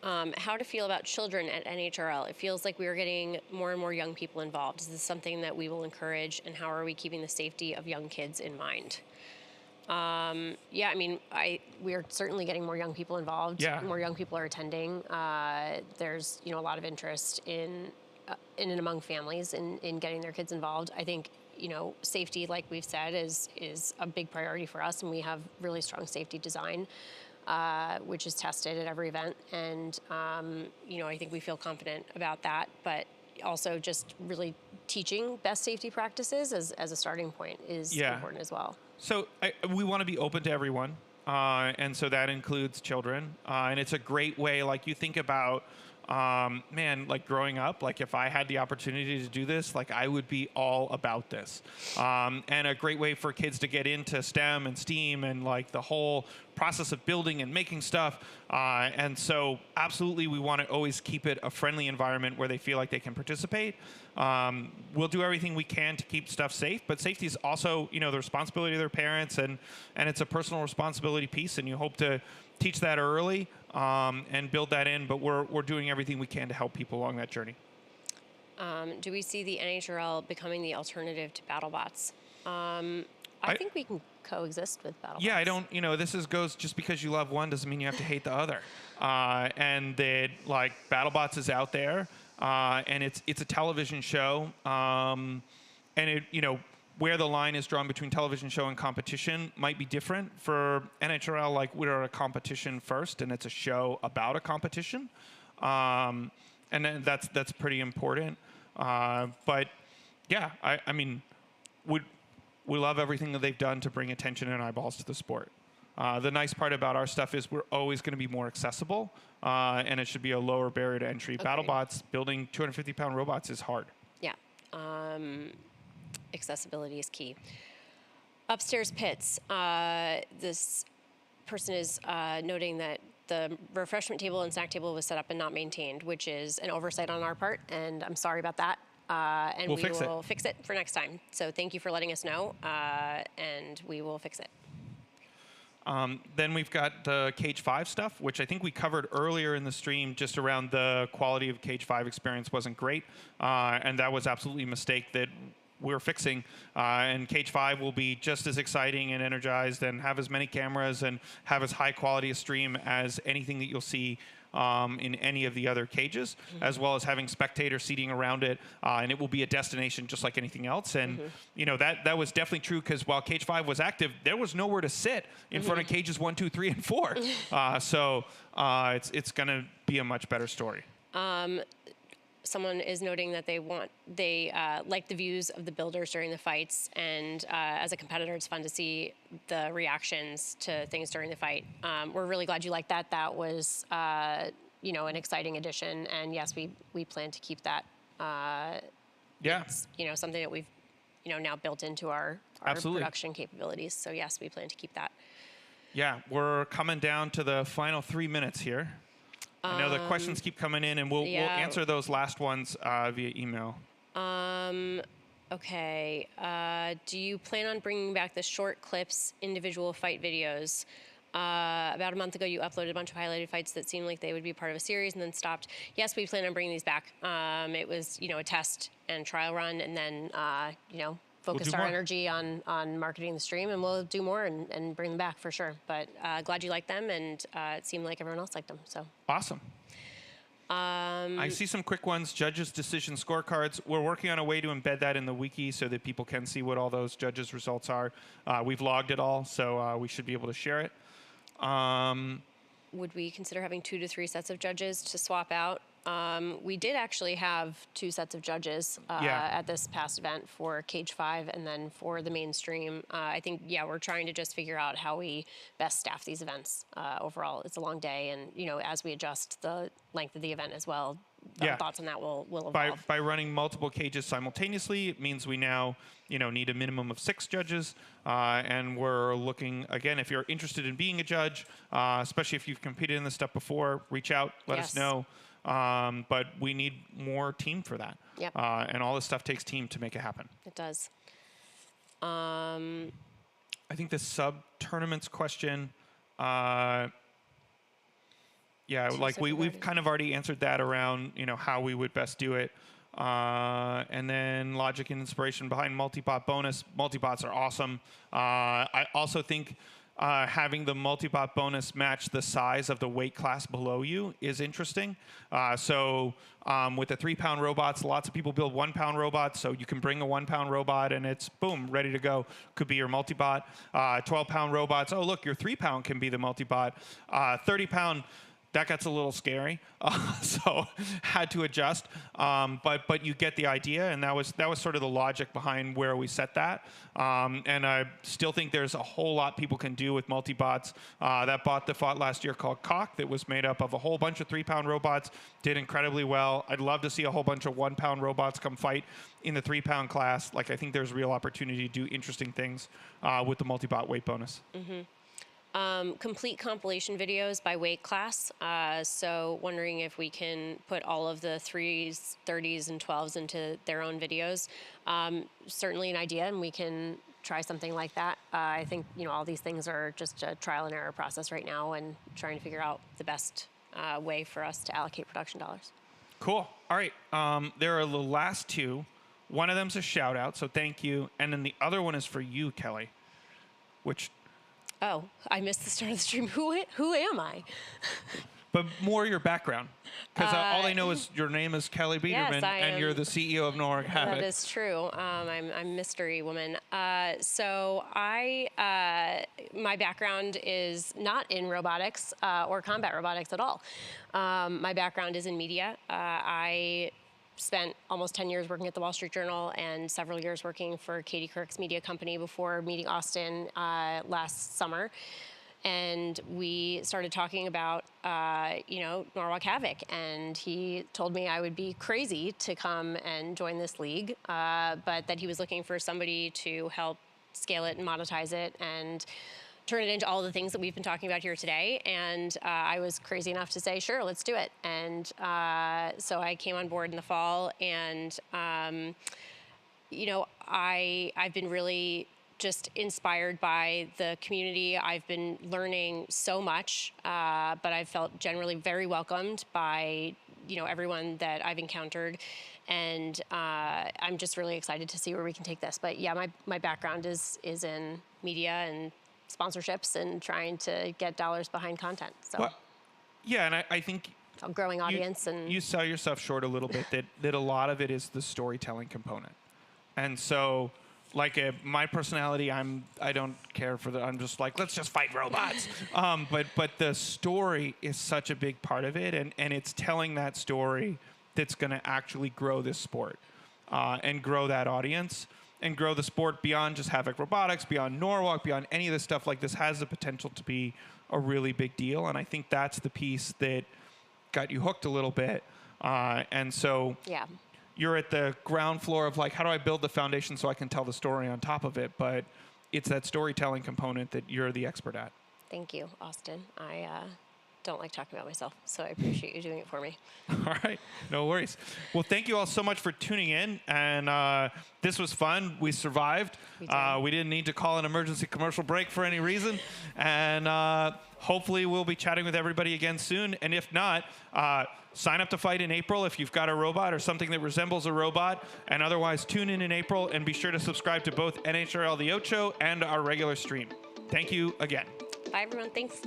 How to feel about children at NHRL. It feels like we are getting more and more young people involved. Is this something that we will encourage, and how are we keeping the safety of young kids in mind? Yeah, I mean, we are certainly getting more young people involved. Yeah. More young people are attending. There's, a lot of interest in and among families in getting their kids involved. I think, safety, like we've said, is a big priority for us, and we have really strong safety design, which is tested at every event. And, I think we feel confident about that. But also just really teaching best safety practices as a starting point is important as well. So we want to be open to everyone. And so that includes children. And it's a great way, like you think about, like growing up, like if I had the opportunity to do this, like I would be all about this. And a great way for kids to get into STEM and STEAM and like the whole process of building and making stuff. And so absolutely we want to always keep it a friendly environment where they feel like they can participate. We'll do everything we can to keep stuff safe, but safety is also, the responsibility of their parents, and it's a personal responsibility piece, and you hope to teach that early and build that in, but we're doing everything we can to help people along that journey. Do we see the NHRL becoming the alternative to BattleBots? I think we can coexist with BattleBots. Yeah, I don't, goes just because you love one doesn't mean you have to hate the other. And that, like, BattleBots is out there, and it's a television show, and it, where the line is drawn between television show and competition might be different. For NHRL, like, we're a competition first, and it's a show about a competition, and then that's pretty important. But yeah, I mean, we love everything that they've done to bring attention and eyeballs to the sport. The nice part about our stuff is we're always going to be more accessible, and it should be a lower barrier to entry. Okay. BattleBots, building 250-pound robots is hard. Yeah. Accessibility is key. Upstairs pits. This person is noting that the refreshment table and snack table was set up and not maintained, which is an oversight on our part, and I'm sorry about that. And we will fix it for next time. So thank you for letting us know, and we will fix it. Then we've got the Cage 5 stuff, which I think we covered earlier in the stream, just around the quality of Cage 5 experience wasn't great. And that was absolutely a mistake that we're fixing. And Cage 5 will be just as exciting and energized and have as many cameras and have as high quality a stream as anything that you'll see in any of the other cages, as well as having spectator seating around it, and it will be a destination just like anything else. And that was definitely true, because while Cage 5 was active, there was nowhere to sit in front of cages 1, 2, 3, and 4. So it's going to be a much better story. Someone is noting that they like the views of the builders during the fights, and as a competitor, it's fun to see the reactions to things during the fight. We're really glad you like that. That was, an exciting addition, and yes, we plan to keep that. Yeah. It's, something that we've, now built into our production capabilities. So yes, we plan to keep that. Yeah, we're coming down to the final 3 minutes here. I know the questions keep coming in, and we'll answer those last ones via email. Okay. Do you plan on bringing back the short clips, individual fight videos? About a month ago, you uploaded a bunch of highlighted fights that seemed like they would be part of a series and then stopped. Yes, we plan on bringing these back. It was, a test and trial run, and then, focused our energy on marketing the stream, and we'll do more and bring them back for sure. But glad you liked them, and it seemed like everyone else liked them. So awesome. I see some quick ones. Judges' decision scorecards. We're working on a way to embed that in the wiki so that people can see what all those judges' results are. We've logged it all, so we should be able to share it. Would we consider having 2 to 3 sets of judges to swap out? We did actually have 2 sets of judges at this past event for Cage 5 and then for the mainstream. I think, we're trying to just figure out how we best staff these events overall. It's a long day, and, as we adjust the length of the event as well, Yeah. thoughts on that will evolve. By running multiple cages simultaneously, it means we now need a minimum of 6 judges, and we're looking again. If you're interested in being a judge, especially if you've competed in this stuff before, reach out, let us know. But we need more team for that. Yep. And all this stuff takes team to make it happen. It does. I think the sub tournaments question. Yeah, like we've kind of already answered that around how we would best do it, and then logic and inspiration behind multi-bot bonus. Multi-bots are awesome. I also think having the multi-bot bonus match the size of the weight class below you is interesting. So with the 3-pound robots, lots of people build 1-pound robots, so you can bring a 1-pound robot and it's boom, ready to go. Could be your multi-bot. 12-pound robots. Oh look, your 3-pound can be the multi-bot. 30-pound. That gets a little scary, so had to adjust. But you get the idea, and that was sort of the logic behind where we set that. And I still think there's a whole lot people can do with multi-bots. That bot that fought last year called Cock, that was made up of a whole bunch of 3-pound robots, did incredibly well. I'd love to see a whole bunch of 1-pound robots come fight in the 3-pound class. Like, I think there's real opportunity to do interesting things with the multi-bot weight bonus. Mm-hmm. Complete compilation videos by weight class. So wondering if we can put all of the 3s, 30s, and 12s into their own videos. Certainly an idea, and we can try something like that. I think all these things are just a trial and error process right now, and trying to figure out the best way for us to allocate production dollars. Cool. All right. There are the last 2. One of them's a shout out, so thank you. And then the other one is for you, Kelly, which... Oh, I missed the start of the stream. Who am I? But more your background, because all I know is your name is Kelly Biederman, and you're the CEO of NHRL Ask. That is true. I'm Mystery Woman. So my background is not in robotics or combat robotics at all. My background is in media. I spent almost 10 years working at the Wall Street Journal and several years working for Katie Couric's media company before meeting Austin last summer. And we started talking about, Norwalk Havoc. And he told me I would be crazy to come and join this league, but that he was looking for somebody to help scale it and monetize it and turn it into all the things that we've been talking about here today. And I was crazy enough to say, sure, let's do it. And so I came on board in the fall, and I've been really just inspired by the community. I've been learning so much, but I've felt generally very welcomed by everyone that I've encountered. And I'm just really excited to see where we can take this. But yeah, my background is in media and sponsorships and trying to get dollars behind content. So, well, yeah, and I think a growing audience, and you sell yourself short a little bit. That a lot of it is the storytelling component, and so like my personality, I don't care for the. I'm just like, let's just fight robots. But the story is such a big part of it, and it's telling that story that's going to actually grow this sport and grow that audience. And grow the sport beyond just Havoc Robotics, beyond Norwalk, beyond any of this stuff. Like, this has the potential to be a really big deal. And I think that's the piece that got you hooked a little bit. And so you're at the ground floor of like, how do I build the foundation so I can tell the story on top of it? But it's that storytelling component that you're the expert at. Thank you, Austin. I don't like talking about myself, so I appreciate you doing it for me. All right, no worries. Well, thank you all so much for tuning in, and this was fun. We survived. We didn't need to call an emergency commercial break for any reason, and hopefully we'll be chatting with everybody again soon. And if not, sign up to fight in April if you've got a robot or something that resembles a robot, and otherwise tune in April, and be sure to subscribe to both NHRL The Ocho and our regular stream. Thank you again. Bye, everyone. Thanks.